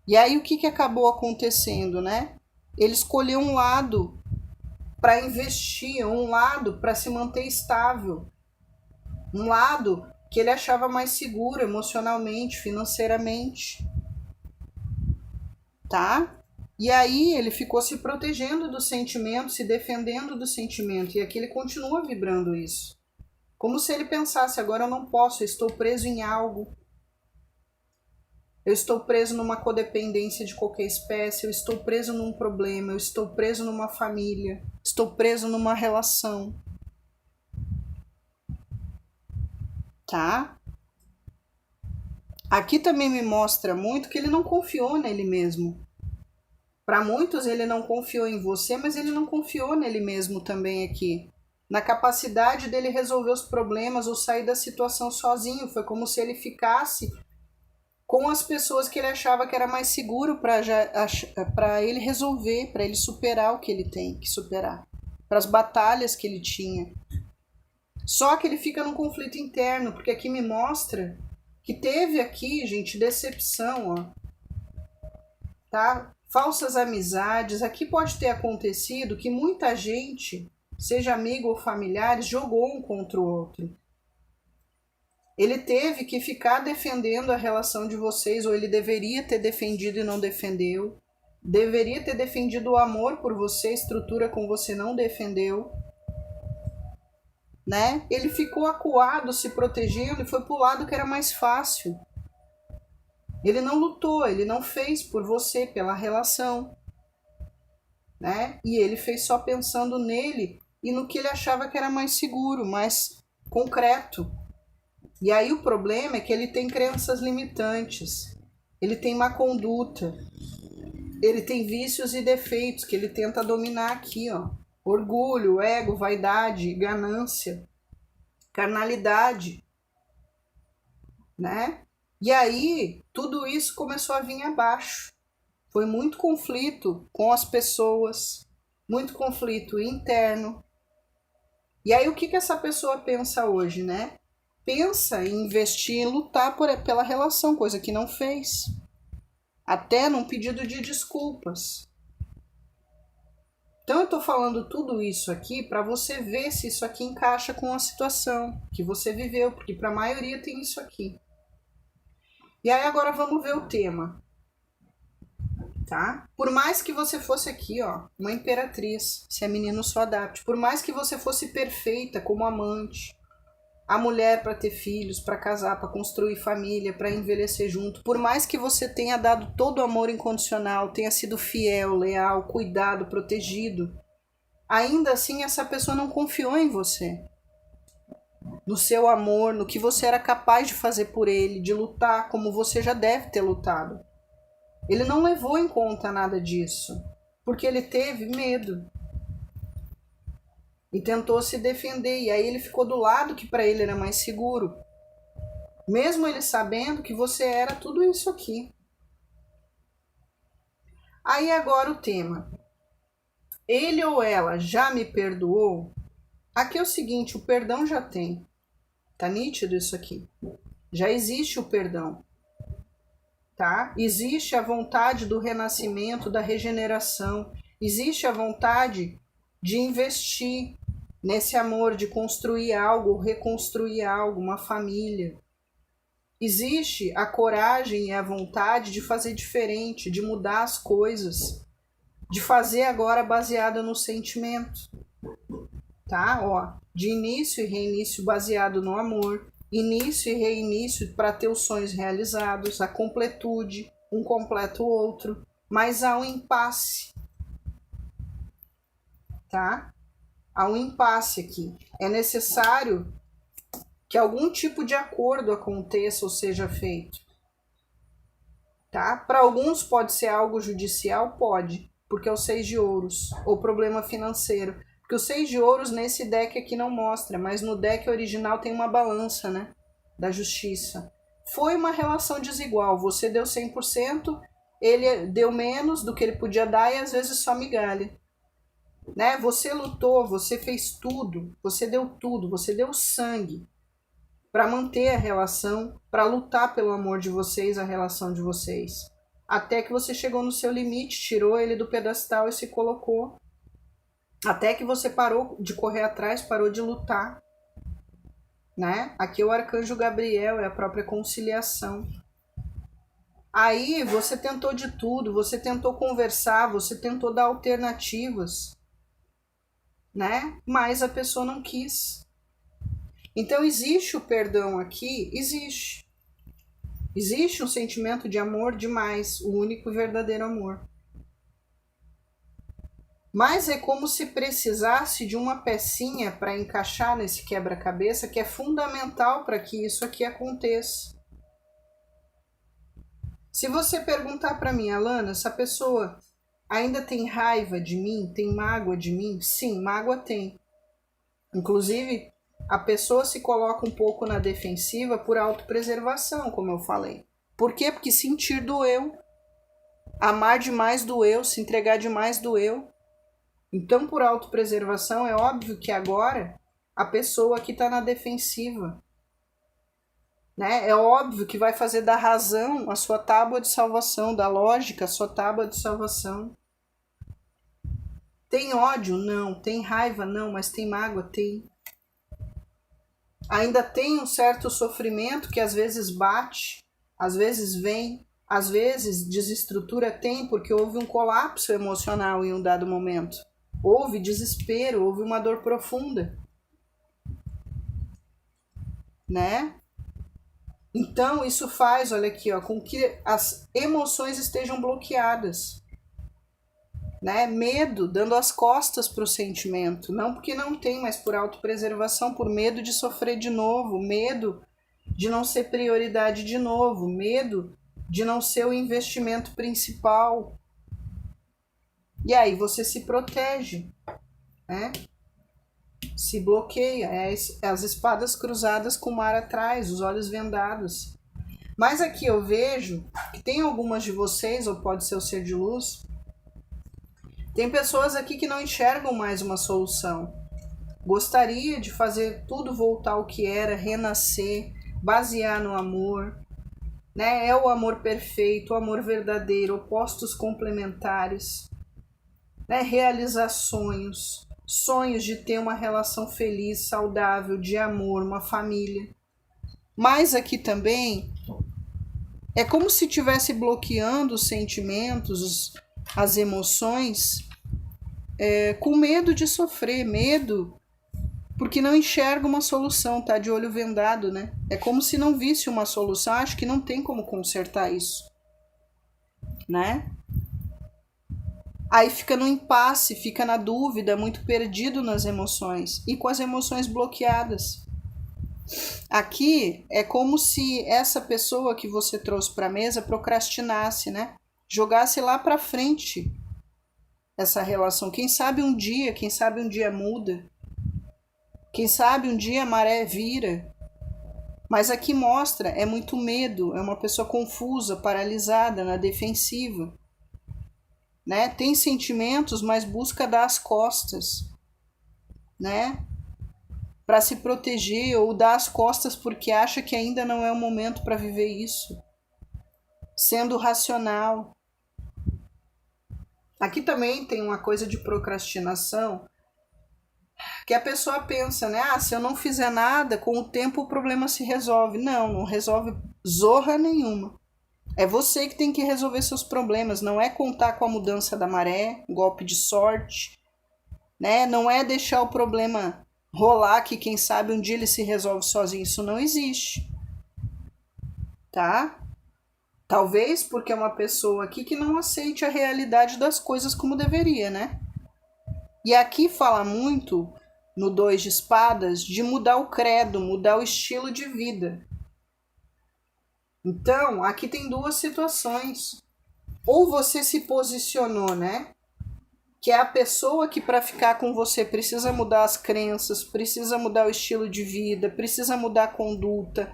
E aí o que acabou acontecendo, né? Ele escolheu um lado para investir, um lado para se manter estável, um lado que ele achava mais seguro emocionalmente, financeiramente, tá? E aí ele ficou se protegendo do sentimento, se defendendo do sentimento, e aqui ele continua vibrando isso. Como se ele pensasse, agora eu não posso, eu estou preso em algo. Eu estou preso numa codependência de qualquer espécie, eu estou preso num problema, eu estou preso numa família, estou preso numa relação. Tá? Aqui também me mostra muito que ele não confiou nele mesmo. Para muitos ele não confiou em você, mas ele não confiou nele mesmo também aqui. Na capacidade dele resolver os problemas ou sair da situação sozinho. Foi como se ele ficasse com as pessoas que ele achava que era mais seguro para ele resolver, para ele superar o que ele tem que superar, para as batalhas que ele tinha. Só que ele fica num conflito interno, porque aqui me mostra que teve aqui, gente, decepção, ó, tá? Falsas amizades. Aqui pode ter acontecido que muita gente, seja amigo ou familiares, jogou um contra o outro. Ele teve que ficar defendendo a relação de vocês, ou ele deveria ter defendido e não defendeu. Deveria ter defendido o amor por você, a estrutura com você não defendeu. Né? Ele ficou acuado, se protegendo e foi pro lado que era mais fácil. Ele não lutou, ele não fez por você, pela relação. Né? E ele fez só pensando nele e no que ele achava que era mais seguro, mais concreto. E aí o problema é que ele tem crenças limitantes, ele tem má conduta, ele tem vícios e defeitos que ele tenta dominar aqui, ó. Orgulho, ego, vaidade, ganância, carnalidade, né? E aí, tudo isso começou a vir abaixo. Foi muito conflito com as pessoas, muito conflito interno. E aí, o que essa pessoa pensa hoje, né? Pensa em investir, em lutar pela relação, coisa que não fez. Até num pedido de desculpas. Então eu estou falando tudo isso aqui para você ver se isso aqui encaixa com a situação que você viveu, porque para a maioria tem isso aqui. E aí agora vamos ver o tema, tá? Por mais que você fosse aqui, ó, uma imperatriz, se é menino só adapte, por mais que você fosse perfeita como amante, a mulher para ter filhos, para casar, para construir família, para envelhecer junto, por mais que você tenha dado todo o amor incondicional, tenha sido fiel, leal, cuidado, protegido, ainda assim essa pessoa não confiou em você, no seu amor, no que você era capaz de fazer por ele, de lutar como você já deve ter lutado. Ele não levou em conta nada disso, porque ele teve medo. E tentou se defender, e aí ele ficou do lado que para ele era mais seguro. Mesmo ele sabendo que você era tudo isso aqui. Aí agora o tema. Ele ou ela já me perdoou? Aqui é o seguinte, o perdão já tem. Tá nítido isso aqui? Já existe o perdão. Tá? Existe a vontade do renascimento, da regeneração. Existe a vontade de investir nesse amor, de construir algo, reconstruir algo, uma família. Existe a coragem e a vontade de fazer diferente, de mudar as coisas, de fazer agora baseada no sentimento, tá? Ó, de início e reinício baseado no amor, início e reinício para ter os sonhos realizados, a completude, um completa o outro, mas há um impasse, tá? Há um impasse aqui. É necessário que algum tipo de acordo aconteça ou seja feito. Tá? Para alguns pode ser algo judicial? Pode, porque é o 6 de ouros, ou problema financeiro. Porque o 6 de ouros nesse deck aqui não mostra, mas no deck original tem uma balança, né? Da justiça. Foi uma relação desigual, você deu 100%, ele deu menos do que ele podia dar e às vezes só migalha. Né? Você lutou, você fez tudo, você deu sangue para manter a relação, para lutar pelo amor de vocês, a relação de vocês. Até que você chegou no seu limite, tirou ele do pedestal e se colocou. Até que você parou de correr atrás, parou de lutar. né? Aqui o arcanjo Gabriel é a própria conciliação. Aí você tentou de tudo, você tentou conversar, você tentou dar alternativas, né? Mas a pessoa não quis. Então existe o perdão aqui? Existe. Existe um sentimento de amor demais, o único e verdadeiro amor. Mas é como se precisasse de uma pecinha para encaixar nesse quebra-cabeça que é fundamental para que isso aqui aconteça. Se você perguntar para mim, Alana, essa pessoa ainda tem raiva de mim, tem mágoa de mim? Sim, mágoa tem. Inclusive, a pessoa se coloca um pouco na defensiva por autopreservação, como eu falei. Por quê? Porque sentir doeu. Amar demais doeu, se entregar demais doeu. Então, por autopreservação, é óbvio que agora a pessoa aqui está na defensiva. Né? É óbvio que vai fazer da razão a sua tábua de salvação, da lógica a sua tábua de salvação. Tem ódio? Não. Tem raiva? Não. Mas tem mágoa? Tem. Ainda tem um certo sofrimento que às vezes bate, às vezes vem, às vezes desestrutura, tem, porque houve um colapso emocional em um dado momento. Houve desespero, houve uma dor profunda. Né? Então isso faz, olha aqui, ó, com que as emoções estejam bloqueadas. Né? Medo, dando as costas para o sentimento, não porque não tem, mas por autopreservação, por medo de sofrer de novo, medo de não ser prioridade de novo, medo de não ser o investimento principal. E aí você se protege, né? Se bloqueia, as espadas cruzadas com o mar atrás, os olhos vendados. Mas aqui eu vejo que tem algumas de vocês, ou pode ser o ser de luz, tem pessoas aqui que não enxergam mais uma solução. Gostaria de fazer tudo voltar ao que era, renascer, basear no amor. Né? É o amor perfeito, o amor verdadeiro, opostos complementares. Né? Realizar sonhos. Sonhos de ter uma relação feliz, saudável, de amor, uma família. Mas aqui também é como se estivesse bloqueando os sentimentos, as emoções, com medo de sofrer, medo, porque não enxerga uma solução, tá de olho vendado, né? É como se não visse uma solução, acho que não tem como consertar isso, né? Aí fica no impasse, fica na dúvida, muito perdido nas emoções e com as emoções bloqueadas. Aqui é como se essa pessoa que você trouxe para a mesa procrastinasse, né? Jogasse lá para frente essa relação. Quem sabe um dia muda. Quem sabe um dia a maré vira. Mas aqui mostra, é muito medo, é uma pessoa confusa, paralisada, na defensiva. Né? Tem sentimentos, mas busca dar as costas, né? Para se proteger ou dar as costas porque acha que ainda não é o momento para viver isso. Sendo racional. Aqui também tem uma coisa de procrastinação que a pessoa pensa, né? Ah, se eu não fizer nada, com o tempo o problema se resolve. Não, não resolve zorra nenhuma. É você que tem que resolver seus problemas, não é contar com a mudança da maré, golpe de sorte, né? Não é deixar o problema rolar que quem sabe um dia ele se resolve sozinho, isso não existe. Tá? Talvez porque é uma pessoa aqui que não aceite a realidade das coisas como deveria, né? E aqui fala muito, no 2 de espadas, de mudar o credo, mudar o estilo de vida. Então, aqui tem duas situações. Ou você se posicionou, né? Que é a pessoa que para ficar com você precisa mudar as crenças, precisa mudar o estilo de vida, precisa mudar a conduta,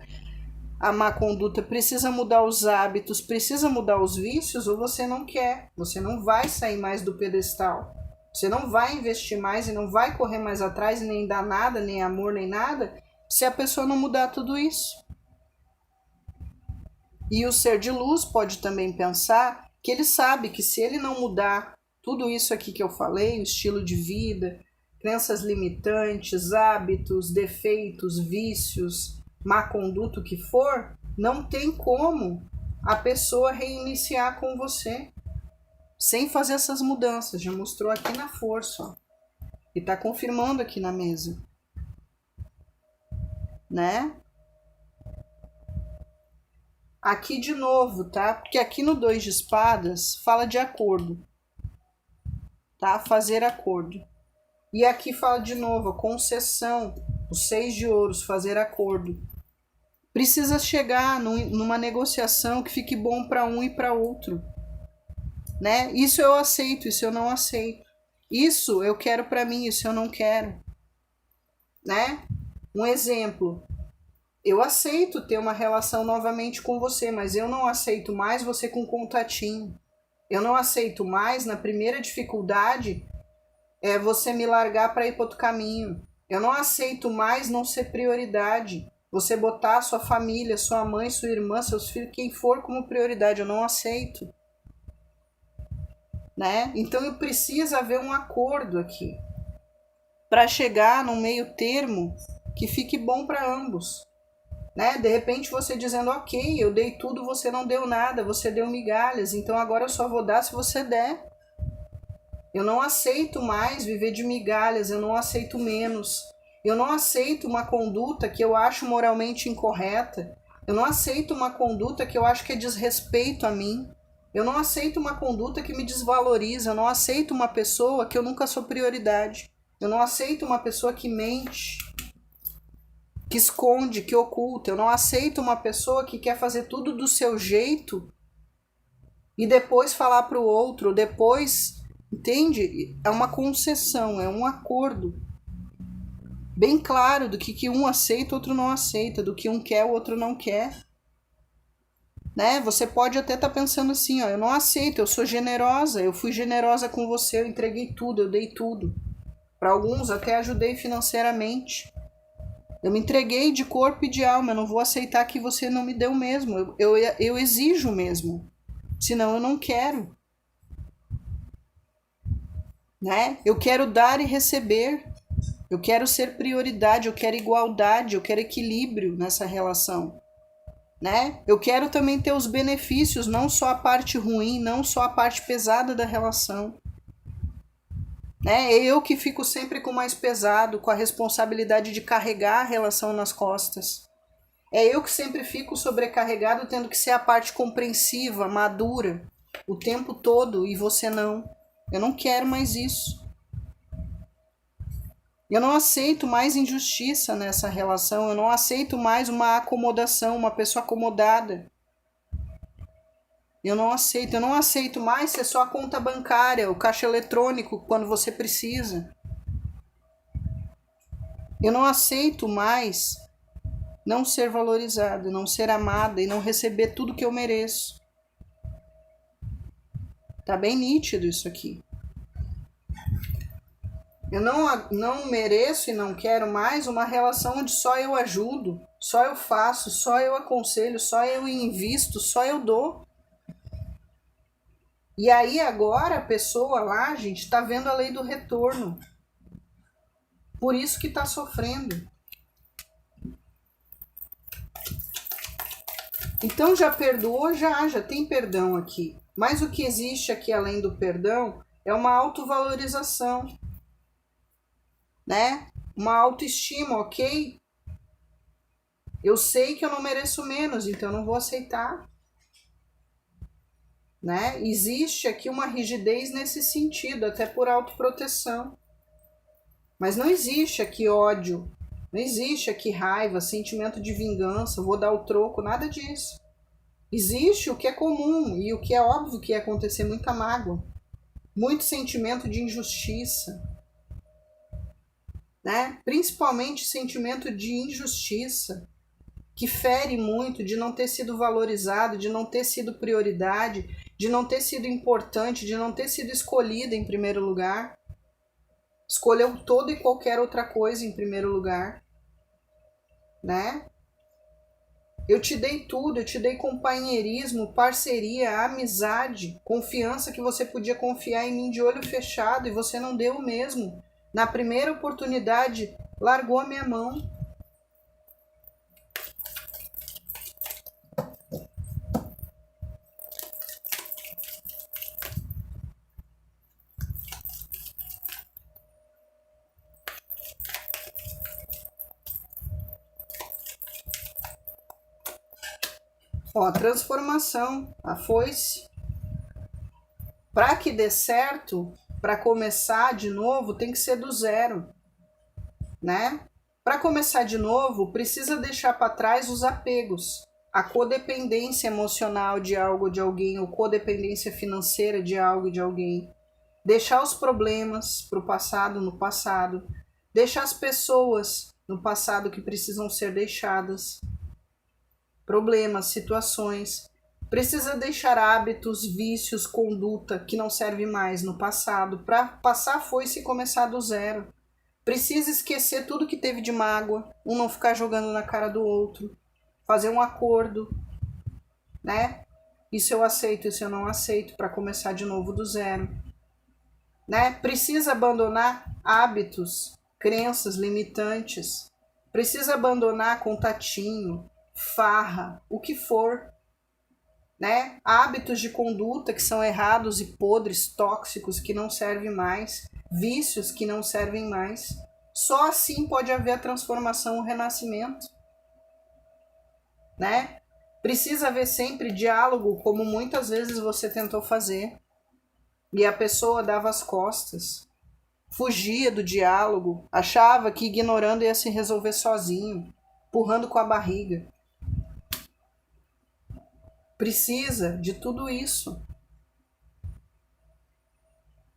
a má conduta, precisa mudar os hábitos, precisa mudar os vícios, ou você não quer. Você não vai sair mais do pedestal. Você não vai investir mais e não vai correr mais atrás e nem dar nada, nem amor, nem nada, se a pessoa não mudar tudo isso. E o ser de luz pode também pensar que ele sabe que se ele não mudar tudo isso aqui que eu falei, o estilo de vida, crenças limitantes, hábitos, defeitos, vícios, má conduta, o que for, não tem como a pessoa reiniciar com você sem fazer essas mudanças. Já mostrou aqui na força, ó, e tá confirmando aqui na mesa, né? Aqui de novo, tá? Porque aqui no 2 de espadas fala de acordo, tá? Fazer acordo. E aqui fala de novo, concessão, o 6 de ouros, fazer acordo. Precisa chegar numa negociação que fique bom para um e para outro, né? Isso eu aceito, isso eu não aceito. Isso eu quero para mim, isso eu não quero, né? Um exemplo, eu aceito ter uma relação novamente com você, mas eu não aceito mais você com contatinho. Eu não aceito mais, na primeira dificuldade, você me largar para ir para outro caminho. Eu não aceito mais não ser prioridade. Você botar sua família, sua mãe, sua irmã, seus filhos, quem for como prioridade. Eu não aceito, né? Então eu preciso haver um acordo aqui para chegar num meio termo que fique bom para ambos, né? De repente você dizendo, ok, eu dei tudo, você não deu nada, você deu migalhas, então agora eu só vou dar se você der. Eu não aceito mais viver de migalhas, eu não aceito menos. Eu não aceito uma conduta que eu acho moralmente incorreta. Eu não aceito uma conduta que eu acho que é desrespeito a mim. Eu não aceito uma conduta que me desvaloriza. Eu não aceito uma pessoa que eu nunca sou prioridade. Eu não aceito uma pessoa que mente, que esconde, que oculta. Eu não aceito uma pessoa que quer fazer tudo do seu jeito e depois falar para o outro, depois, entende? É uma concessão, é um acordo bem claro do que um aceita, outro não aceita, do que um quer, o outro não quer, né? Você pode até estar pensando assim, ó, eu não aceito, eu sou generosa, eu fui generosa com você, eu entreguei tudo, eu dei tudo. Para alguns até ajudei financeiramente. Eu me entreguei de corpo e de alma, eu não vou aceitar que você não me deu mesmo, eu exijo mesmo, senão eu não quero, né? Eu quero dar e receber. Eu quero ser prioridade, eu quero igualdade, eu quero equilíbrio nessa relação, né? Eu quero também ter os benefícios, não só a parte ruim, não só a parte pesada da relação, né? É eu que fico sempre com o mais pesado, com a responsabilidade de carregar a relação nas costas. É eu que sempre fico sobrecarregado, tendo que ser a parte compreensiva, madura, o tempo todo, e você não. Eu não quero mais isso. Eu não aceito mais injustiça nessa relação, eu não aceito mais uma acomodação, uma pessoa acomodada. Eu não aceito mais ser só a conta bancária, o caixa eletrônico quando você precisa. Eu não aceito mais não ser valorizada, não ser amada e não receber tudo que eu mereço. Tá bem nítido isso aqui. Eu não mereço e não quero mais uma relação onde só eu ajudo, só eu faço, só eu aconselho, só eu invisto, só eu dou. E aí agora a pessoa lá, gente, está vendo a lei do retorno. Por isso que está sofrendo. Então já perdoou, já tem perdão aqui. Mas o que existe aqui além do perdão é uma autovalorização, né? Uma autoestima, ok? Eu sei que eu não mereço menos, então eu não vou aceitar, né? Existe aqui uma rigidez nesse sentido, até por autoproteção. Mas não existe aqui ódio, não existe aqui raiva, sentimento de vingança, vou dar o troco, nada disso. Existe o que é comum e o que é óbvio que ia acontecer, muita mágoa, muito sentimento de injustiça, né? Principalmente sentimento de injustiça, que fere muito, de não ter sido valorizado, de não ter sido prioridade, de não ter sido importante, de não ter sido escolhida em primeiro lugar. Escolheu toda e qualquer outra coisa em primeiro lugar, né? Eu te dei tudo, eu te dei companheirismo, parceria, amizade, confiança que você podia confiar em mim de olho fechado e você não deu o mesmo. Na primeira oportunidade, largou a minha mão. Ó, a transformação, a foice. Para que dê certo, para começar de novo, tem que ser do zero, né? Para começar de novo, precisa deixar para trás os apegos, a codependência emocional de algo, de alguém, ou codependência financeira de algo, de alguém. Deixar os problemas para o passado, no passado. Deixar as pessoas no passado que precisam ser deixadas. Problemas, situações. Precisa deixar hábitos, vícios, conduta que não serve mais no passado. Para passar a foice e começar do zero. Precisa esquecer tudo que teve de mágoa. Um não ficar jogando na cara do outro. Fazer um acordo, né? Isso eu aceito, isso eu não aceito, para começar de novo do zero. Né? Precisa abandonar hábitos, crenças limitantes. Precisa abandonar contatinho, farra, o que for. Né? Hábitos de conduta que são errados e podres, tóxicos, que não servem mais, vícios que não servem mais. Só assim pode haver a transformação, o renascimento. Né? Precisa haver sempre diálogo, como muitas vezes você tentou fazer, e a pessoa dava as costas, fugia do diálogo, achava que ignorando ia se resolver sozinho, empurrando com a barriga. Precisa de tudo isso.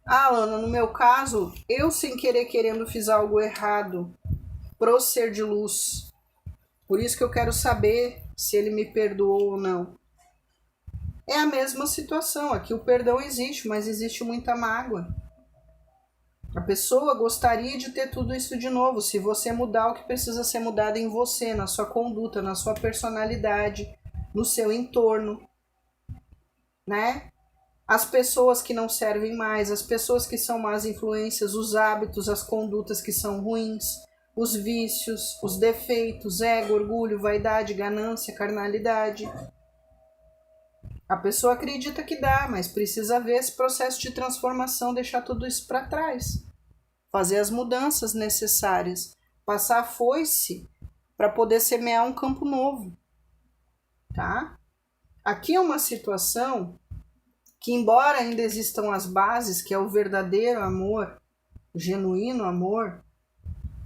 Ah, Ana, no meu caso, eu sem querer querendo fiz algo errado pro ser de luz. Por isso que eu quero saber se ele me perdoou ou não. É a mesma situação. Aqui o perdão existe, mas existe muita mágoa. A pessoa gostaria de ter tudo isso de novo, se você mudar o que precisa ser mudado em você, na sua conduta, na sua personalidade, no seu entorno, né? As pessoas que não servem mais, as pessoas que são más influências, os hábitos, as condutas que são ruins, os vícios, os defeitos, ego, orgulho, vaidade, ganância, carnalidade. A pessoa acredita que dá, mas precisa ver esse processo de transformação, deixar tudo isso para trás, fazer as mudanças necessárias, passar a foice para poder semear um campo novo, tá? Aqui é uma situação que, embora ainda existam as bases, que é o verdadeiro amor, o genuíno amor,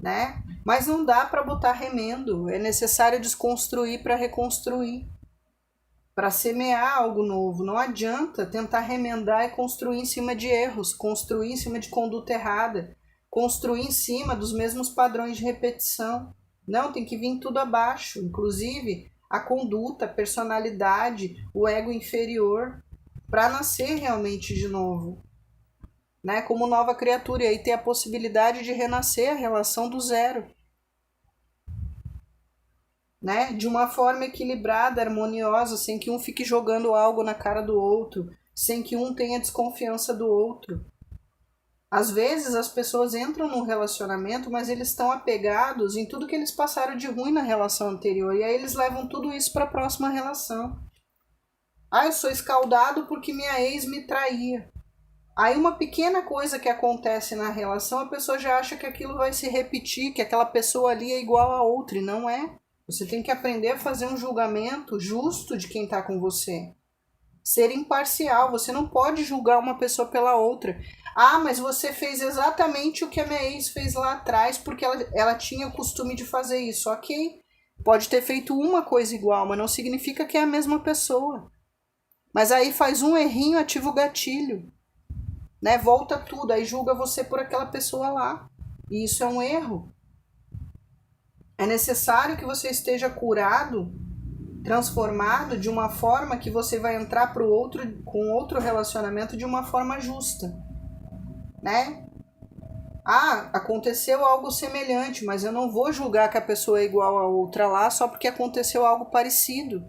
né? Mas não dá para botar remendo, é necessário desconstruir para reconstruir, para semear algo novo. Não adianta tentar remendar e construir em cima de erros, construir em cima de conduta errada, construir em cima dos mesmos padrões de repetição. Não, tem que vir tudo abaixo, inclusive a conduta, a personalidade, o ego inferior, para nascer realmente de novo, né? Como nova criatura, e aí ter a possibilidade de renascer a relação do zero, né? De uma forma equilibrada, harmoniosa, sem que um fique jogando algo na cara do outro, sem que um tenha desconfiança do outro. Às vezes as pessoas entram num relacionamento, mas eles estão apegados em tudo que eles passaram de ruim na relação anterior, e aí eles levam tudo isso para a próxima relação. Ah, eu sou escaldado porque minha ex me traía. Aí uma pequena coisa que acontece na relação, a pessoa já acha que aquilo vai se repetir, que aquela pessoa ali é igual a outra, e não é. Você tem que aprender a fazer um julgamento justo de quem está com você. Ser imparcial, você não pode julgar uma pessoa pela outra. Ah, mas você fez exatamente o que a minha ex fez lá atrás, porque ela tinha o costume de fazer isso. Ok, pode ter feito uma coisa igual, mas não significa que é a mesma pessoa. Mas aí faz um errinho, ativa o gatilho, né? Volta tudo, aí julga você por aquela pessoa lá. E isso é um erro. É necessário que você esteja curado, transformado de uma forma que você vai entrar pro outro, com outro relacionamento de uma forma justa, né? Ah, aconteceu algo semelhante, mas eu não vou julgar que a pessoa é igual a outra lá só porque aconteceu algo parecido.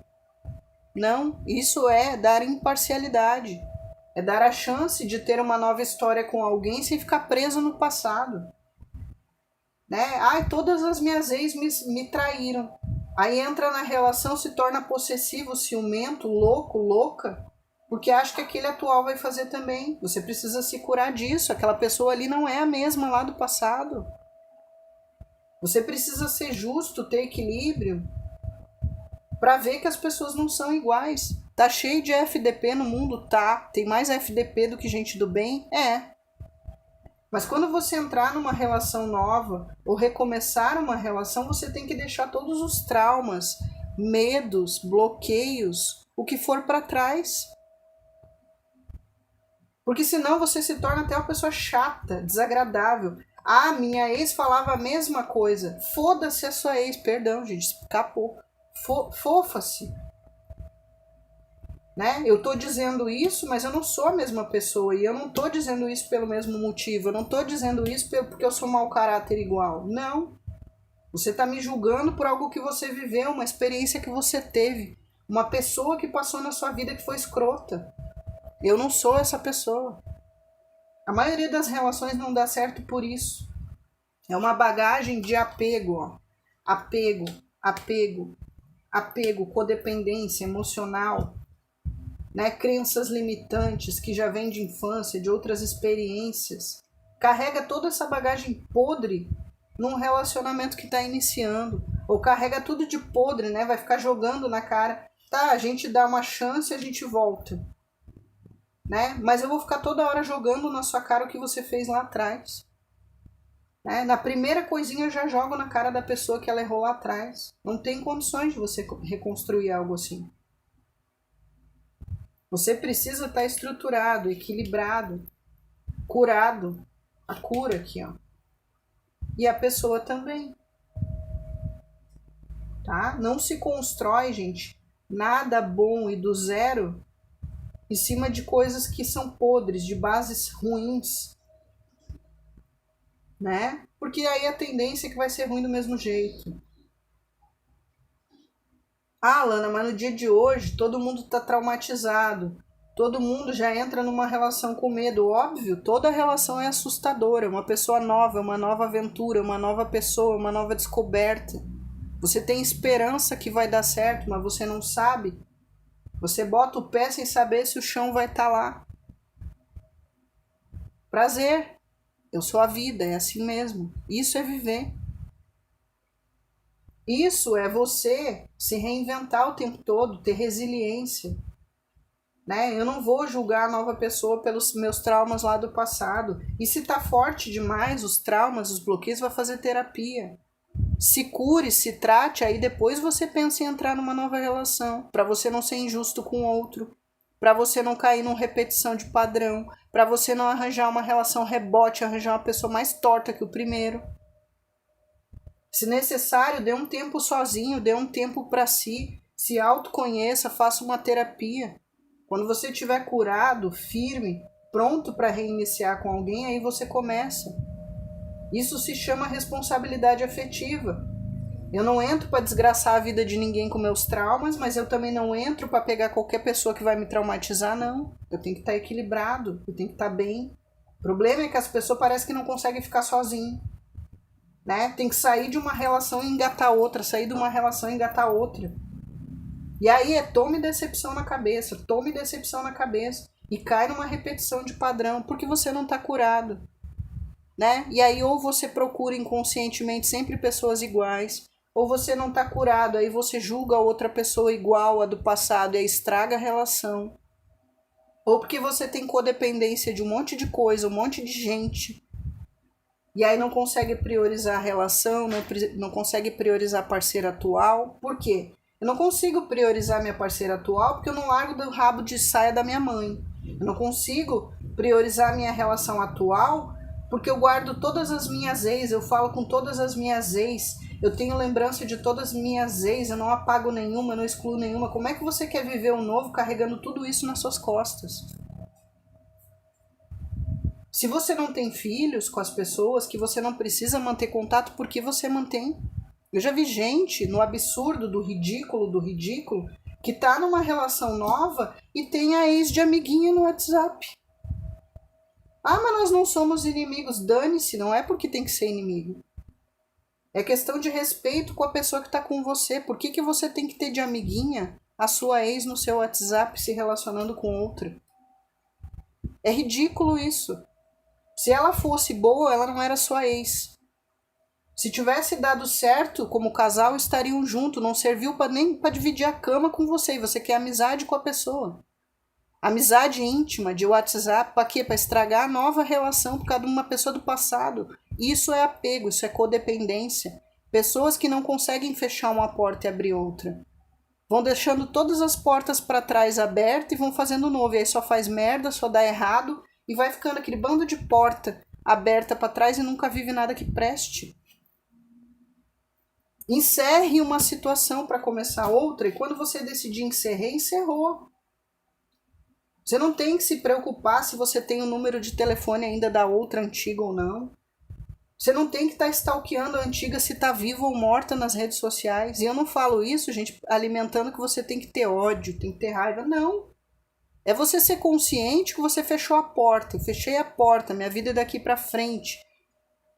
Não, isso é dar imparcialidade. É dar a chance de ter uma nova história com alguém sem ficar preso no passado. né? Ai, todas as minhas ex me traíram. Aí entra na relação, se torna possessivo, ciumento, louco, louca, porque acha que aquele atual vai fazer também. Você precisa se curar disso. Aquela pessoa ali não é a mesma lá do passado. Você precisa ser justo, ter equilíbrio, para ver que as pessoas não são iguais. Tá cheio de FDP no mundo? Tá. Tem mais FDP do que gente do bem? É. Mas quando você entrar numa relação nova ou recomeçar uma relação, você tem que deixar todos os traumas, medos, bloqueios, o que for para trás. Porque senão você se torna até uma pessoa chata, desagradável. Ah, minha ex falava a mesma coisa. Foda-se a sua ex. Perdão, gente, escapou. Fofa-se. Né? Eu tô dizendo isso, mas eu não sou a mesma pessoa. E eu não tô dizendo isso pelo mesmo motivo. Eu não tô dizendo isso porque eu sou mau caráter igual. Não. Você tá me julgando por algo que você viveu, uma experiência que você teve. Uma pessoa que passou na sua vida que foi escrota. Eu não sou essa pessoa. A maioria das relações não dá certo por isso. É uma bagagem de apego. Ó. Apego, codependência emocional. Né, crenças limitantes que já vêm de infância, de outras experiências, carrega toda essa bagagem podre num relacionamento que está iniciando, ou carrega tudo de podre, né, vai ficar jogando na cara, tá, a gente dá uma chance e a gente volta, né, mas eu vou ficar toda hora jogando na sua cara o que você fez lá atrás, né, na primeira coisinha eu já jogo na cara da pessoa que ela errou lá atrás, não tem condições de você reconstruir algo assim. Você precisa estar estruturado, equilibrado, curado. A cura aqui, ó. E a pessoa também. Tá? Não se constrói, gente, nada bom e do zero em cima de coisas que são podres, de bases ruins. Né? Porque aí a tendência é que vai ser ruim do mesmo jeito. Ah, Lana, mas no dia de hoje todo mundo está traumatizado. Todo mundo já entra numa relação com medo. Óbvio, toda relação é assustadora. Uma pessoa nova, uma nova aventura, uma nova pessoa, uma nova descoberta. Você tem esperança que vai dar certo, mas você não sabe. Você bota o pé sem saber se o chão vai estar lá. Prazer. Eu sou a vida, é assim mesmo. Isso é viver. Isso é você se reinventar o tempo todo, ter resiliência. Né? Eu não vou julgar a nova pessoa pelos meus traumas lá do passado. E se tá forte demais os traumas, os bloqueios, vai fazer terapia. Se cure, se trate, aí depois você pensa em entrar numa nova relação. Para você não ser injusto com o outro. Para você não cair numa repetição de padrão. Para você não arranjar uma relação rebote, arranjar uma pessoa mais torta que o primeiro. Se necessário, dê um tempo sozinho, dê um tempo para si, se autoconheça, faça uma terapia. Quando você estiver curado, firme, pronto para reiniciar com alguém, aí você começa. Isso se chama responsabilidade afetiva. Eu não entro para desgraçar a vida de ninguém com meus traumas, mas eu também não entro para pegar qualquer pessoa que vai me traumatizar, não. Eu tenho que estar equilibrado, eu tenho que estar bem. O problema é que as pessoas parecem que não conseguem ficar sozinhas. Né? Tem que sair de uma relação e engatar outra, sair de uma relação e engatar outra. E aí tome decepção na cabeça, e cai numa repetição de padrão, porque você não está curado. Né? E aí ou você procura inconscientemente sempre pessoas iguais, ou você não está curado, aí você julga a outra pessoa igual a do passado e aí estraga a relação. Ou porque você tem codependência de um monte de coisa, um monte de gente, e aí não consegue priorizar a relação, não consegue priorizar a parceira atual. Por quê? Eu não consigo priorizar minha parceira atual porque eu não largo do rabo de saia da minha mãe. Eu não consigo priorizar a minha relação atual porque eu guardo todas as minhas ex, eu falo com todas as minhas ex, eu tenho lembrança de todas as minhas ex, eu não apago nenhuma, eu não excluo nenhuma. Como é que você quer viver um novo carregando tudo isso nas suas costas? Se você não tem filhos com as pessoas, que você não precisa manter contato, por que você mantém? Eu já vi gente no absurdo, do ridículo, que tá numa relação nova e tem a ex de amiguinha no WhatsApp. Ah, mas nós não somos inimigos. Dane-se, não é porque tem que ser inimigo. É questão de respeito com a pessoa que está com você. Por que você tem que ter de amiguinha a sua ex no seu WhatsApp se relacionando com outra? É ridículo isso. Se ela fosse boa, ela não era sua ex. Se tivesse dado certo como casal, estariam juntos. Não serviu nem para dividir a cama com você. E você quer amizade com a pessoa. Amizade íntima de WhatsApp, para quê? Para estragar a nova relação por causa de uma pessoa do passado. Isso é apego, isso é codependência. Pessoas que não conseguem fechar uma porta e abrir outra. Vão deixando todas as portas para trás abertas e vão fazendo novo. E aí só faz merda, só dá errado e vai ficando aquele bando de porta aberta para trás e nunca vive nada que preste. Encerre uma situação para começar outra e quando você decidir encerrar, encerrou. Você não tem que se preocupar se você tem o número de telefone ainda da outra antiga ou não. Você não tem que estar stalkeando a antiga se está viva ou morta nas redes sociais. E eu não falo isso, gente, alimentando que você tem que ter ódio, tem que ter raiva. Não. É você ser consciente que você fechou a porta. Eu fechei a porta, minha vida é daqui para frente.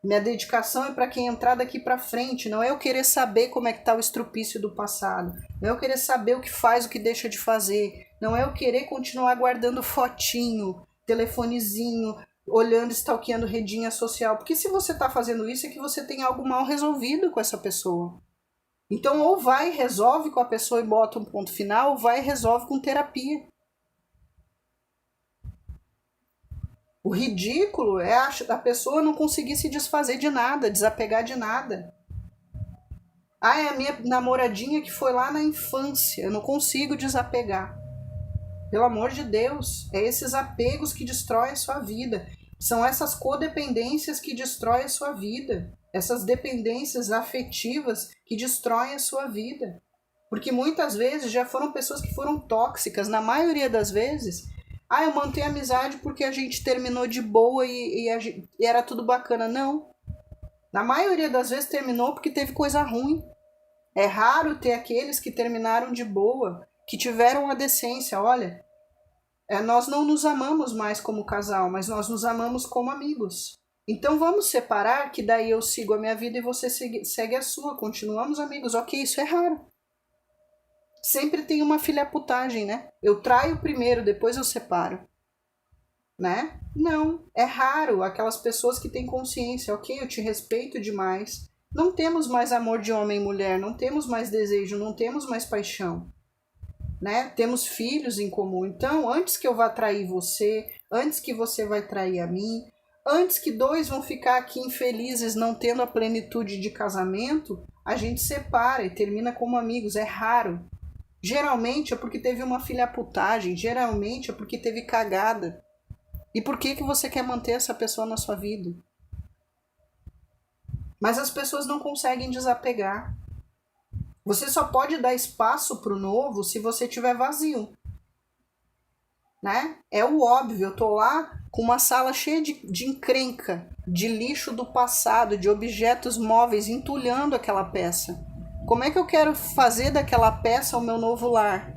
Minha dedicação é para quem entrar daqui para frente. Não é eu querer saber como é que está o estrupício do passado. Não é eu querer saber o que faz, o que deixa de fazer. Não é eu querer continuar guardando fotinho, telefonezinho, olhando, stalkeando redinha social. Porque se você está fazendo isso é que você tem algo mal resolvido com essa pessoa. Então ou vai e resolve com a pessoa e bota um ponto final, ou vai e resolve com terapia. O ridículo é a pessoa não conseguir se desfazer de nada, desapegar de nada. Ah, é a minha namoradinha que foi lá na infância, eu não consigo desapegar. Pelo amor de Deus, é esses apegos que destroem a sua vida. São essas codependências que destroem a sua vida. Essas dependências afetivas que destroem a sua vida. Porque muitas vezes já foram pessoas que foram tóxicas, na maioria das vezes. Ah, eu mantenho amizade porque a gente terminou de boa e era tudo bacana. Não. Na maioria das vezes terminou porque teve coisa ruim. É raro ter aqueles que terminaram de boa, que tiveram a decência. Olha, nós não nos amamos mais como casal, mas nós nos amamos como amigos. Então vamos separar, que daí eu sigo a minha vida e você segue a sua. Continuamos amigos. Ok, isso é raro. Sempre tem uma filhaputagem, né? Eu traio primeiro, depois eu separo. Né? Não, é raro aquelas pessoas que têm consciência. Ok, eu te respeito demais. Não temos mais amor de homem e mulher, não temos mais desejo, não temos mais paixão. Né? Temos filhos em comum. Então, antes que eu vá trair você, antes que você vai trair a mim, antes que dois vão ficar aqui infelizes não tendo a plenitude de casamento, a gente separa e termina como amigos. É raro. Geralmente é porque teve uma filhaputagem, geralmente é porque teve cagada. E por que você quer manter essa pessoa na sua vida? Mas as pessoas não conseguem desapegar. Você só pode dar espaço para o novo se você estiver vazio. Né? É o óbvio, eu tô lá com uma sala cheia de encrenca, de lixo do passado, de objetos móveis, entulhando aquela peça. Como é que eu quero fazer daquela peça o meu novo lar?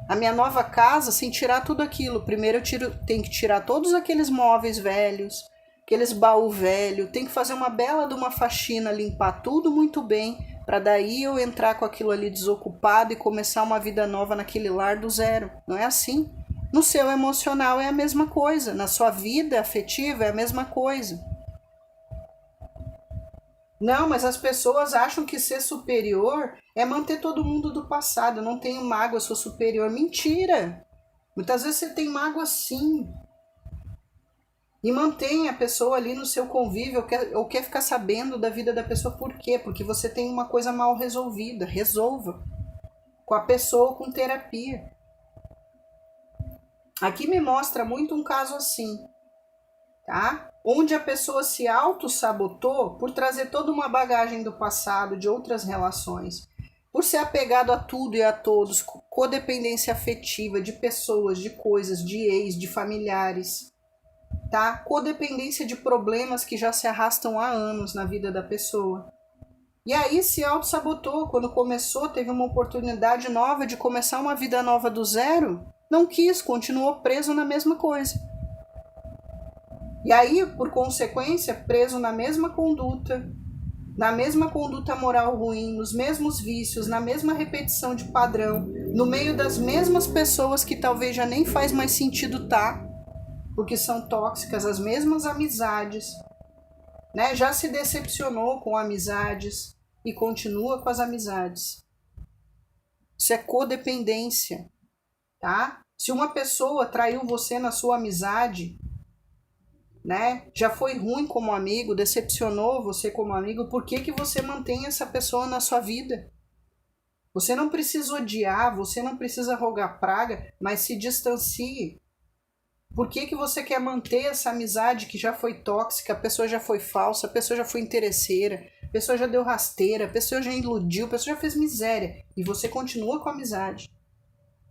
A minha nova casa sem tirar tudo aquilo. Primeiro eu tenho que tirar todos aqueles móveis velhos, aqueles baús velhos, tenho que fazer uma bela de uma faxina, limpar tudo muito bem, para daí eu entrar com aquilo ali desocupado e começar uma vida nova naquele lar do zero. Não é assim. No seu emocional é a mesma coisa, na sua vida afetiva é a mesma coisa. Não, mas as pessoas acham que ser superior é manter todo mundo do passado. Eu não tenho mágoa, eu sou superior. Mentira! Muitas vezes você tem mágoa sim. E mantém a pessoa ali no seu convívio ou quer ficar sabendo da vida da pessoa. Por quê? Porque você tem uma coisa mal resolvida. Resolva. Com a pessoa, com terapia. Aqui me mostra muito um caso assim. Tá? Onde a pessoa se auto-sabotou por trazer toda uma bagagem do passado, de outras relações, por ser apegado a tudo e a todos, codependência afetiva de pessoas, de coisas, de ex, de familiares, tá? Codependência de problemas que já se arrastam há anos na vida da pessoa. E aí se auto-sabotou, quando começou, teve uma oportunidade nova de começar uma vida nova do zero, não quis, continuou preso na mesma coisa. E aí, por consequência, preso na mesma conduta, na mesma conduta moral ruim, nos mesmos vícios, na mesma repetição de padrão, no meio das mesmas pessoas que talvez já nem faz mais sentido estar, porque são tóxicas, as mesmas amizades, né? Já se decepcionou com amizades e continua com as amizades. Isso é codependência, tá? Se uma pessoa traiu você na sua amizade, né? Já foi ruim como amigo, decepcionou você como amigo, por que que você mantém essa pessoa na sua vida? Você não precisa odiar, você não precisa rogar praga, mas se distancie. Por que que você quer manter essa amizade que já foi tóxica, a pessoa já foi falsa, a pessoa já foi interesseira, a pessoa já deu rasteira, a pessoa já iludiu, a pessoa já fez miséria e você continua com a amizade?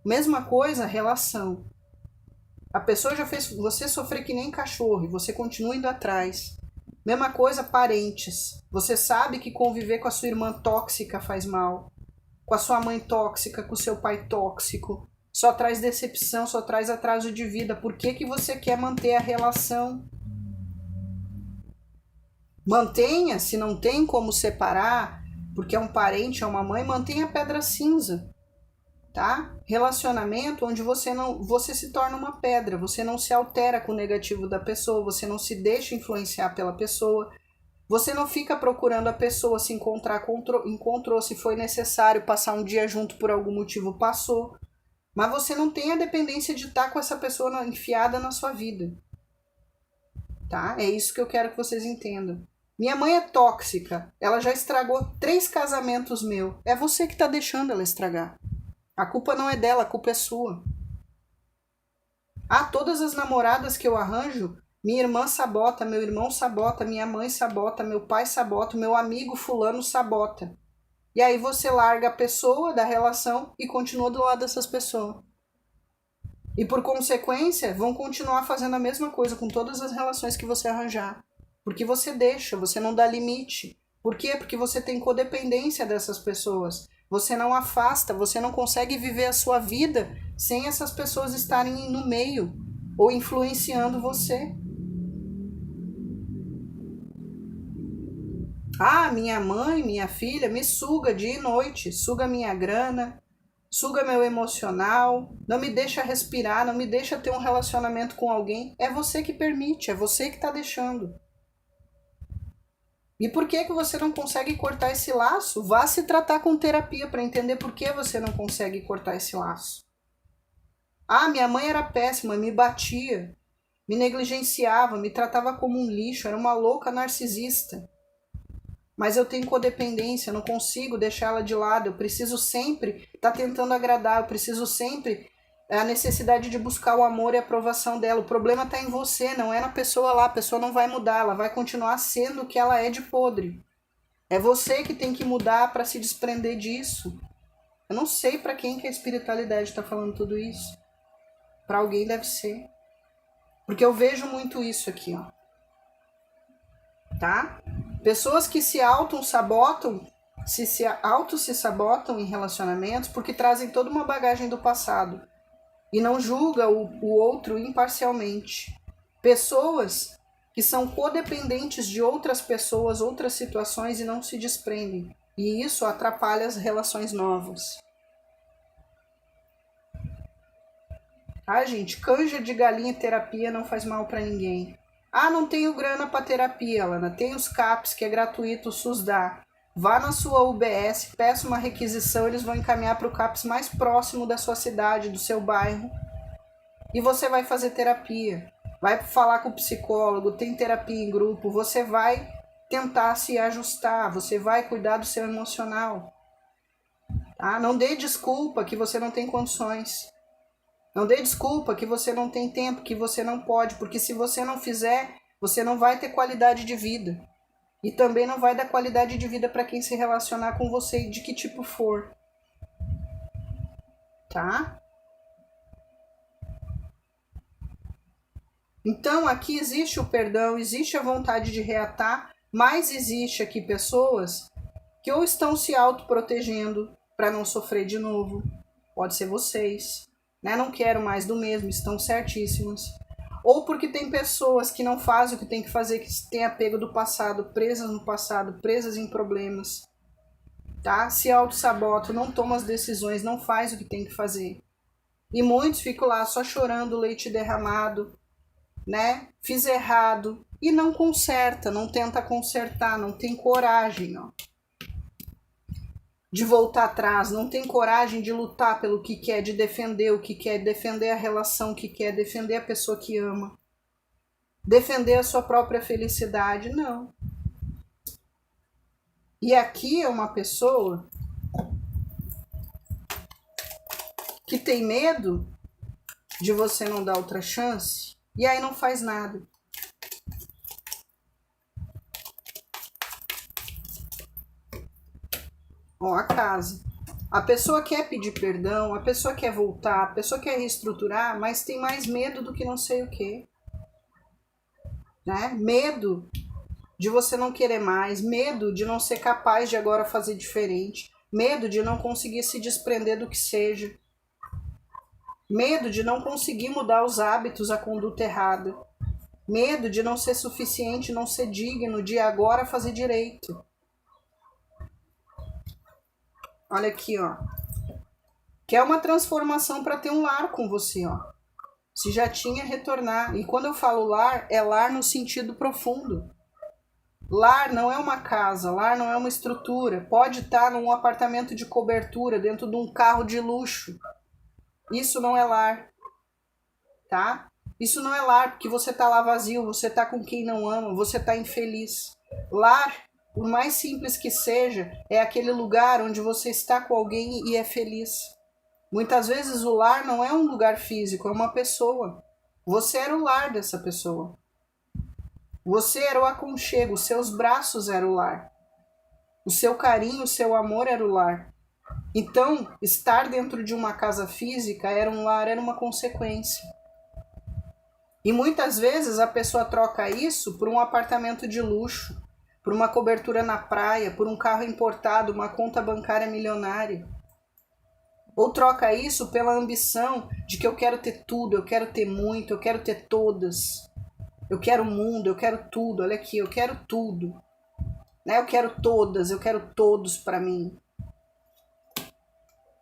Mesma coisa, relação. A pessoa já fez você sofrer que nem cachorro e você continua indo atrás. Mesma coisa, parentes. Você sabe que conviver com a sua irmã tóxica faz mal. Com a sua mãe tóxica, com o seu pai tóxico. Só traz decepção, só traz atraso de vida. Por que que você quer manter a relação? Mantenha, se não tem como separar, porque é um parente, é uma mãe, mantenha a pedra cinza. Tá? Relacionamento onde você se torna uma pedra, você não se altera com o negativo da pessoa, você não se deixa influenciar pela pessoa, você não fica procurando a pessoa, se encontrar, encontrou, se foi necessário passar um dia junto por algum motivo, passou, mas você não tem a dependência de estar com essa pessoa enfiada na sua vida, tá? É isso que eu quero que vocês entendam. Minha mãe é tóxica, ela já estragou 3 casamentos meus, é você que está deixando ela estragar. A culpa não é dela, a culpa é sua. Todas as namoradas que eu arranjo, minha irmã sabota, meu irmão sabota, minha mãe sabota, meu pai sabota, meu amigo fulano sabota. E aí você larga a pessoa da relação e continua do lado dessas pessoas. E por consequência, vão continuar fazendo a mesma coisa com todas as relações que você arranjar. Porque você deixa, você não dá limite. Por quê? Porque você tem codependência dessas pessoas. Você não afasta, você não consegue viver a sua vida sem essas pessoas estarem no meio ou influenciando você. Minha mãe, minha filha me suga dia e noite, suga minha grana, suga meu emocional, não me deixa respirar, não me deixa ter um relacionamento com alguém. É você que permite, é você que está deixando. E por que que você não consegue cortar esse laço? Vá se tratar com terapia para entender por que você não consegue cortar esse laço. Minha mãe era péssima, me batia, me negligenciava, me tratava como um lixo, era uma louca narcisista. Mas eu tenho codependência, eu não consigo deixar ela de lado, eu preciso sempre estar tentando agradar, eu preciso sempre a necessidade de buscar o amor e a aprovação dela. O problema está em você, não é na pessoa lá. A pessoa não vai mudar, ela vai continuar sendo o que ela é de podre. É você que tem que mudar para se desprender disso. Eu não sei para quem que a espiritualidade está falando tudo isso. Para alguém deve ser. Porque eu vejo muito isso aqui, ó. Tá? Pessoas que se auto-sabotam, se sabotam em relacionamentos porque trazem toda uma bagagem do passado. E não julga o outro imparcialmente. Pessoas que são codependentes de outras pessoas, outras situações e não se desprendem. E isso atrapalha as relações novas. Gente, canja de galinha terapia não faz mal para ninguém. Não tenho grana para terapia, Lana. Tem os CAPs, que é gratuito, o SUS dá. Vá na sua UBS, peça uma requisição, eles vão encaminhar para o CAPS mais próximo da sua cidade, do seu bairro. E você vai fazer terapia. Vai falar com o psicólogo, tem terapia em grupo. Você vai tentar se ajustar, você vai cuidar do seu emocional. Tá? Não dê desculpa que você não tem condições. Não dê desculpa que você não tem tempo, que você não pode. Porque se você não fizer, você não vai ter qualidade de vida. E também não vai dar qualidade de vida para quem se relacionar com você, de que tipo for. Tá? Então, aqui existe o perdão, existe a vontade de reatar, mas existe aqui pessoas que ou estão se autoprotegendo para não sofrer de novo. Pode ser vocês, né? Não quero mais do mesmo, estão certíssimos. ou porque tem pessoas que não fazem o que tem que fazer, que têm apego do passado, presas no passado, presas em problemas, tá? Se auto-sabotam, não tomam as decisões, não faz o que tem que fazer. E muitos ficam lá só chorando leite derramado, né? Fiz errado. E não conserta, não tenta consertar, não tem coragem, ó, de voltar atrás, não tem coragem de lutar pelo que quer, de defender o que quer, defender a relação que quer, defender a pessoa que ama, defender a sua própria felicidade, não. E aqui é uma pessoa que tem medo de você não dar outra chance e aí não faz nada. Ó, a casa. A pessoa quer pedir perdão, a pessoa quer voltar, a pessoa quer reestruturar, mas tem mais medo do que não sei o quê. Né? Medo de você não querer mais, medo de não ser capaz de agora fazer diferente, medo de não conseguir se desprender do que seja, medo de não conseguir mudar os hábitos, a conduta errada, medo de não ser suficiente, não ser digno de agora fazer direito. Olha aqui, ó. Quer uma transformação para ter um lar com você, ó. Se já tinha, retornar. E quando eu falo lar, é lar no sentido profundo. Lar não é uma casa, lar não é uma estrutura. Pode estar num apartamento de cobertura, dentro de um carro de luxo. Isso não é lar, tá? Isso não é lar, porque você tá lá vazio, você tá com quem não ama, você tá infeliz. Lar, por mais simples que seja, é aquele lugar onde você está com alguém e é feliz. Muitas vezes o lar não é um lugar físico, é uma pessoa. Você era o lar dessa pessoa. Você era o aconchego, os seus braços eram o lar. O seu carinho, o seu amor era o lar. Então, estar dentro de uma casa física era um lar, era uma consequência. E muitas vezes a pessoa troca isso por um apartamento de luxo, por uma cobertura na praia, por um carro importado, uma conta bancária milionária. Ou troca isso pela ambição de que eu quero ter tudo, eu quero ter muito, eu quero ter todas. Eu quero o mundo, eu quero tudo, olha aqui, eu quero tudo. Né? Eu quero todas, eu quero todos para mim.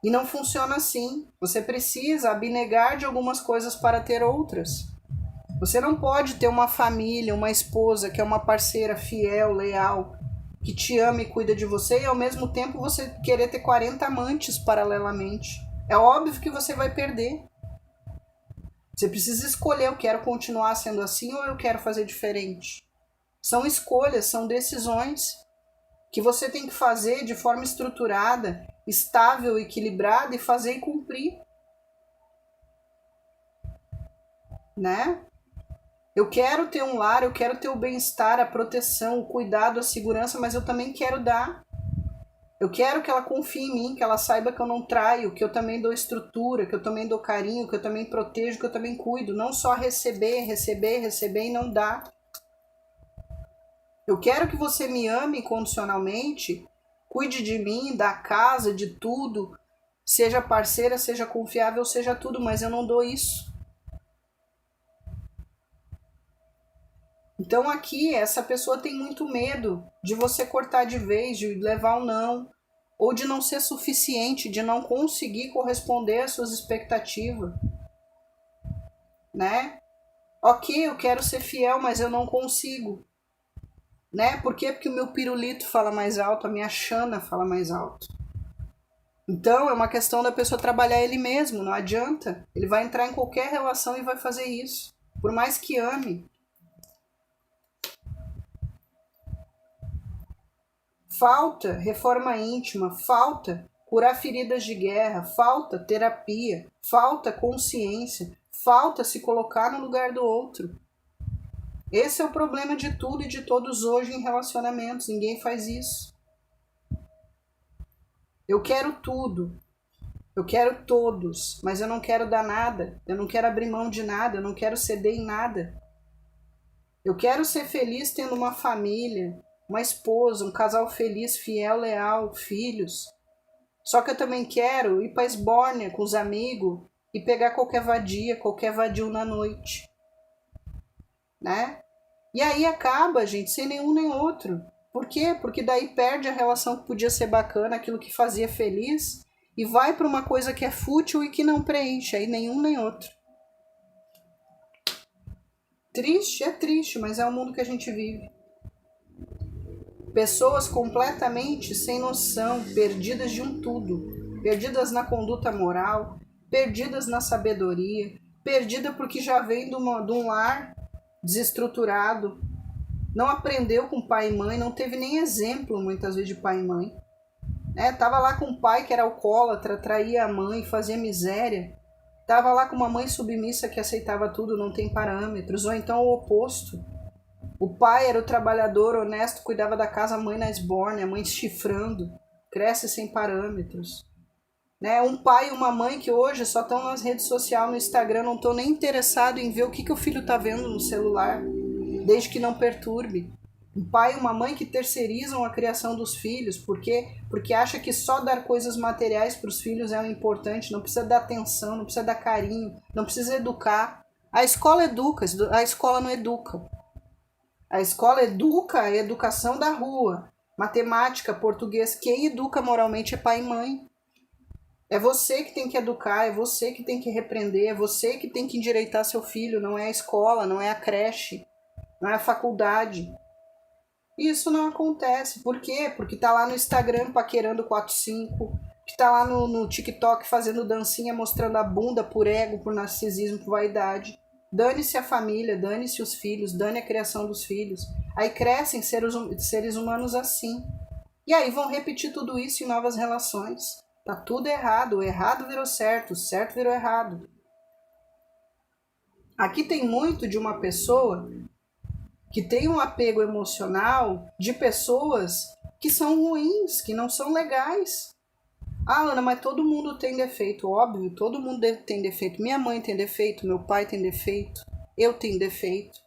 E não funciona assim. Você precisa abnegar de algumas coisas para ter outras. Você não pode ter uma família, uma esposa que é uma parceira fiel, leal, que te ama e cuida de você, e ao mesmo tempo você querer ter 40 amantes paralelamente. É óbvio que você vai perder. Você precisa escolher, eu quero continuar sendo assim ou eu quero fazer diferente. São escolhas, são decisões que você tem que fazer de forma estruturada, estável, equilibrada e fazer e cumprir. Né? Eu quero ter um lar, eu quero ter o bem-estar, a proteção, o cuidado, a segurança, mas eu também quero dar. Eu quero que ela confie em mim, que ela saiba que eu não traio, que eu também dou estrutura, que eu também dou carinho, que eu também protejo, que eu também cuido. Não só receber, receber, receber e não dar. Eu quero que você me ame incondicionalmente, cuide de mim, da casa, de tudo, seja parceira, seja confiável, seja tudo, mas eu não dou isso. Então aqui essa pessoa tem muito medo de você cortar de vez, de levar um não, ou de não ser suficiente, de não conseguir corresponder às suas expectativas, né? Ok, eu quero ser fiel, mas eu não consigo, né? Por quê? Porque o meu pirulito fala mais alto, a minha chana fala mais alto. Então é uma questão da pessoa trabalhar ele mesmo, não adianta. Ele vai entrar em qualquer relação e vai fazer isso, por mais que ame. Falta reforma íntima, falta curar feridas de guerra, falta terapia, falta consciência, falta se colocar no lugar do outro. Esse é o problema de tudo e de todos hoje em relacionamentos. Ninguém faz isso. Eu quero tudo, eu quero todos, mas eu não quero dar nada, eu não quero abrir mão de nada, eu não quero ceder em nada. Eu quero ser feliz tendo uma família, uma esposa, um casal feliz, fiel, leal, filhos. Só que eu também quero ir para a esbórnia com os amigos e pegar qualquer vadia, qualquer vadio na noite. né? E aí acaba, gente, sem nenhum nem outro. Por quê? Porque daí perde a relação que podia ser bacana, aquilo que fazia feliz, e vai para uma coisa que é fútil e que não preenche, aí nenhum nem outro. Triste, é triste, mas é o mundo que a gente vive. Pessoas completamente sem noção, perdidas de um tudo, perdidas na conduta moral, perdidas na sabedoria, perdida porque já vem de um lar desestruturado, não aprendeu com pai e mãe, não teve nem exemplo muitas vezes de pai e mãe. Tava lá com um pai que era alcoólatra, traía a mãe, fazia miséria. Tava lá com uma mãe submissa que aceitava tudo, não tem parâmetros, ou então o oposto. O pai era o trabalhador honesto, cuidava da casa, a mãe na esbórnia, a mãe chifrando, cresce sem parâmetros. Um pai e uma mãe que hoje só estão nas redes sociais, no Instagram, não estão nem interessados em ver o que o filho está vendo no celular, desde que não perturbe. Um pai e uma mãe que terceirizam a criação dos filhos, porque acha que só dar coisas materiais para os filhos é o importante, não precisa dar atenção, não precisa dar carinho, não precisa educar. A escola educa, a escola não educa. A escola educa a educação da rua. Matemática, português, quem educa moralmente é pai e mãe. É você que tem que educar, é você que tem que repreender, é você que tem que endireitar seu filho, não é a escola, não é a creche, não é a faculdade. E isso não acontece. Por quê? Porque tá lá no Instagram paquerando 4-5, que tá lá no TikTok fazendo dancinha, mostrando a bunda por ego, por narcisismo, por vaidade. Dane-se a família, dane-se os filhos, dane a criação dos filhos. Aí crescem seres humanos assim. E aí vão repetir tudo isso em novas relações. Tá tudo errado, o errado virou certo, o certo virou errado. Aqui tem muito de uma pessoa que tem um apego emocional de pessoas que são ruins, que não são legais. Ah, Ana, mas todo mundo tem defeito. Óbvio, todo mundo tem defeito. Minha mãe tem defeito, meu pai tem defeito, eu tenho defeito.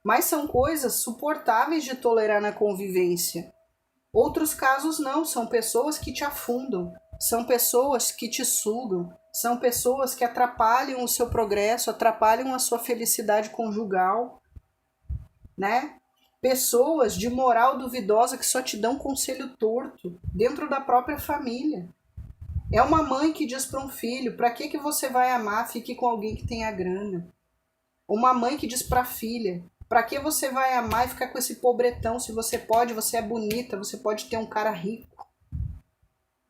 Mas são coisas suportáveis de tolerar na convivência. Outros casos não, são pessoas que te afundam, são pessoas que te sugam, são pessoas que atrapalham o seu progresso, atrapalham a sua felicidade conjugal, Pessoas de moral duvidosa que só te dão conselho torto dentro da própria família. É uma mãe que diz para um filho, para que você vai amar? Fique com alguém que tenha grana. Uma mãe que diz para a filha, para que você vai amar e ficar com esse pobretão? Se você pode, você é bonita, você pode ter um cara rico.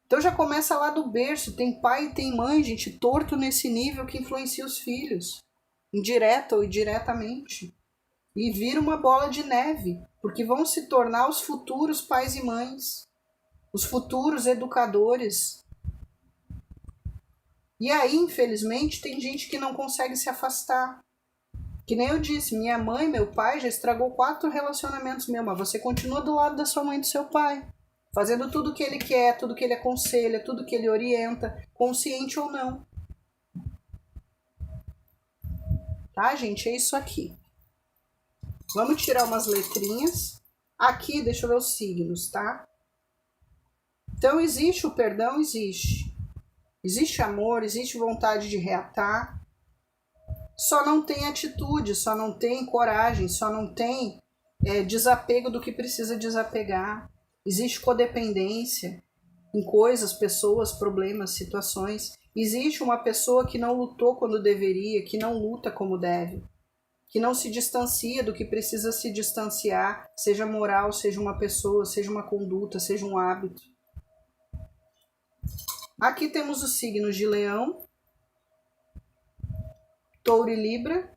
Então já começa lá do berço. Tem pai e tem mãe, gente, torto nesse nível que influencia os filhos, indireta ou indiretamente. E vira uma bola de neve, porque vão se tornar os futuros pais e mães, os futuros educadores. E aí, infelizmente, tem gente que não consegue se afastar. Que nem eu disse, minha mãe e meu pai já estragou 4 relacionamentos meus, mas você continua do lado da sua mãe e do seu pai, fazendo tudo o que ele quer, tudo que ele aconselha, tudo que ele orienta, consciente ou não. Tá, gente? É isso aqui. Vamos tirar umas letrinhas. Aqui, deixa eu ver os signos, tá? Então, existe o perdão? Existe. Existe amor, existe vontade de reatar. Só não tem atitude, só não tem coragem, só não tem desapego do que precisa desapegar. Existe codependência em coisas, pessoas, problemas, situações. Existe uma pessoa que não lutou quando deveria, que não luta como deve, que não se distancia do que precisa se distanciar, seja moral, seja uma pessoa, seja uma conduta, seja um hábito. Aqui temos os signos de Leão, Touro e Libra,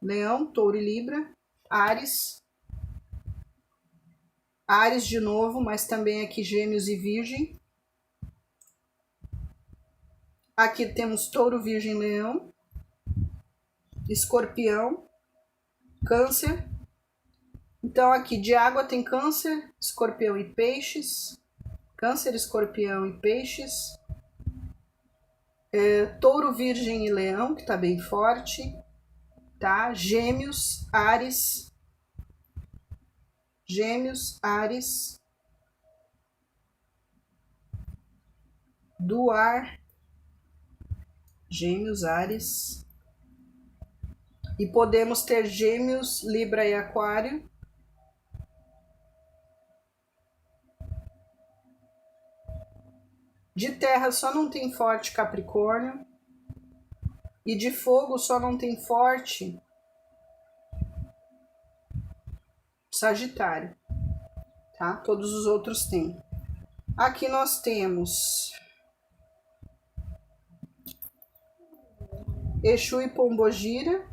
Leão, Touro e Libra, Áries, Áries de novo, mas também aqui Gêmeos e Virgem. Aqui temos Touro, Virgem, Leão, Escorpião, Câncer. Então aqui de água tem Câncer, Escorpião e Peixes. Câncer, Escorpião e Peixes. Touro, Virgem e Leão, que tá bem forte, tá? Gêmeos, Áries, do ar, Gêmeos, Áries, E podemos ter Gêmeos, Libra e Aquário. De terra só não tem forte Capricórnio. E de fogo só não tem forte Sagitário. Tá? Todos os outros têm. Aqui nós temos Exu e Pombogira.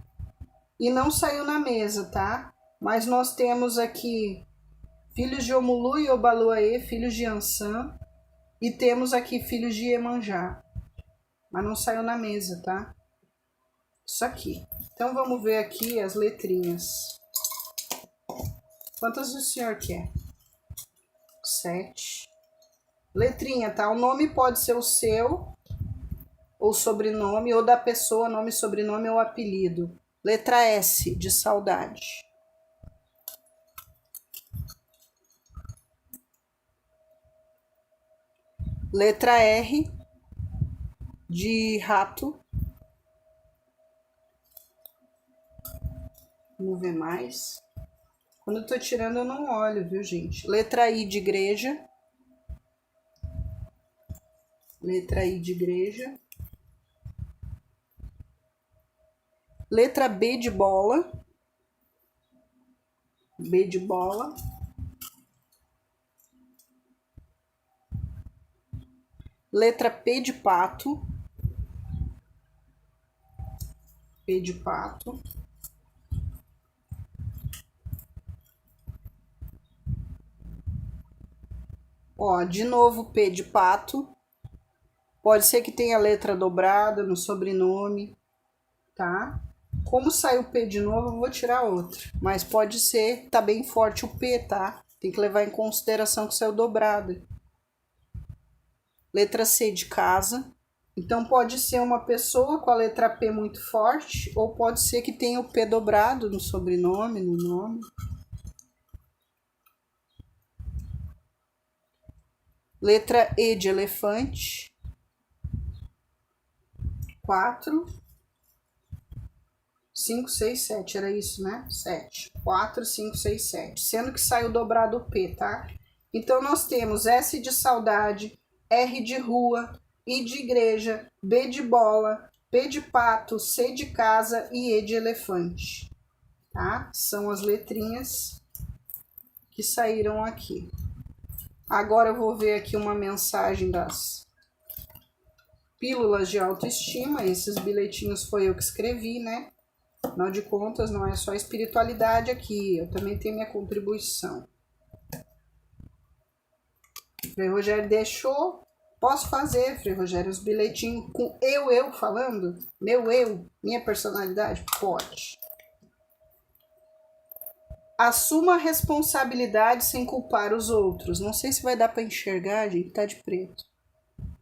E não saiu na mesa, tá? Mas nós temos aqui filhos de Omulu e Obaluaê, filhos de Ansan. E temos aqui filhos de Iemanjá. Mas não saiu na mesa, tá? Isso aqui. Então vamos ver aqui as letrinhas. Quantas o senhor quer? 7. Letrinha, tá? O nome pode ser o seu, ou sobrenome, ou da pessoa, nome, sobrenome ou apelido. Letra S, de saudade. Letra R, de rato. Vamos ver mais. Quando eu tô tirando eu não olho, viu, gente? Letra I, de igreja. Letra I, de igreja. Letra B, de bola. B, de bola. Letra P, de pato. P, de pato. Ó, de novo P, de pato. Pode ser que tenha letra dobrada no sobrenome, tá? Como saiu o P de novo, eu vou tirar outra. Mas pode ser, tá bem forte o P, tá? Tem que levar em consideração que saiu dobrada. Letra C, de casa. Então pode ser uma pessoa com a letra P muito forte, ou pode ser que tenha o P dobrado no sobrenome, no nome. Letra E, de elefante. 4, 5, 6, 7. Era isso, né? 7. 4, 5, 6, 7. Sendo que saiu dobrado o P, tá? Então nós temos S de saudade, R de rua, I de igreja, B de bola, P de pato, C de casa e E de elefante. Tá? São as letrinhas que saíram aqui. Agora eu vou ver aqui uma mensagem das pílulas de autoestima. Esses bilhetinhos foi eu que escrevi, né? Afinal de contas, não é só espiritualidade aqui, eu também tenho minha contribuição. Frei Rogério deixou, posso fazer, Frei Rogério, os bilhetinhos com eu falando? Meu eu, minha personalidade? Pode. Assuma a responsabilidade sem culpar os outros. Não sei se vai dar para enxergar, gente, tá de preto.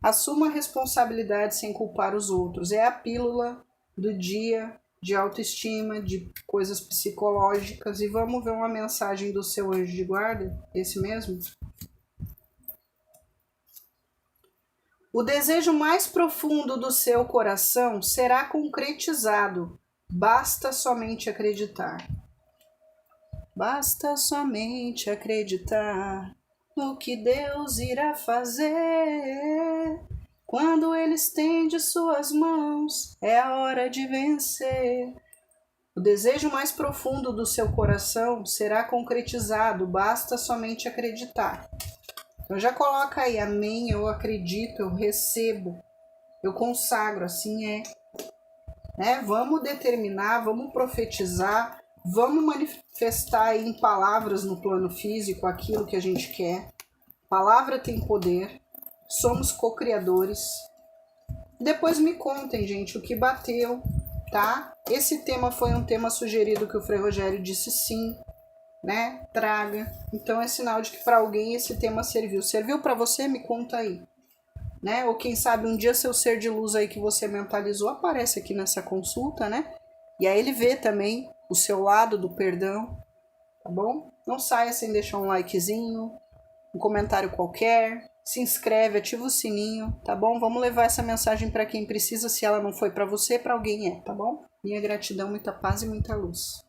Assuma a responsabilidade sem culpar os outros. É a pílula do dia de autoestima, de coisas psicológicas. E vamos ver uma mensagem do seu anjo de guarda, esse mesmo? O desejo mais profundo do seu coração será concretizado. Basta somente acreditar. Basta somente acreditar no que Deus irá fazer. Quando Ele estende suas mãos, é a hora de vencer. O desejo mais profundo do seu coração será concretizado, basta somente acreditar. Então já coloca aí, amém, eu acredito, eu recebo, eu consagro, assim é. Né? Vamos determinar, vamos profetizar, vamos manifestar aí em palavras no plano físico aquilo que a gente quer. Palavra tem poder, somos co-criadores. Depois me contem, gente, o que bateu, tá? Esse tema foi um tema sugerido que o Frei Rogério disse sim, né? Traga. Então é sinal de que para alguém esse tema serviu. Serviu para você? Me conta aí. Né? Ou quem sabe um dia seu ser de luz aí que você mentalizou aparece aqui nessa consulta, né? E aí ele vê também o seu lado do perdão, tá bom? Não saia sem deixar um likezinho, um comentário qualquer, se inscreve, ativa o sininho, tá bom? Vamos levar essa mensagem para quem precisa, se ela não foi para você, para alguém é, tá bom? Minha gratidão, muita paz e muita luz.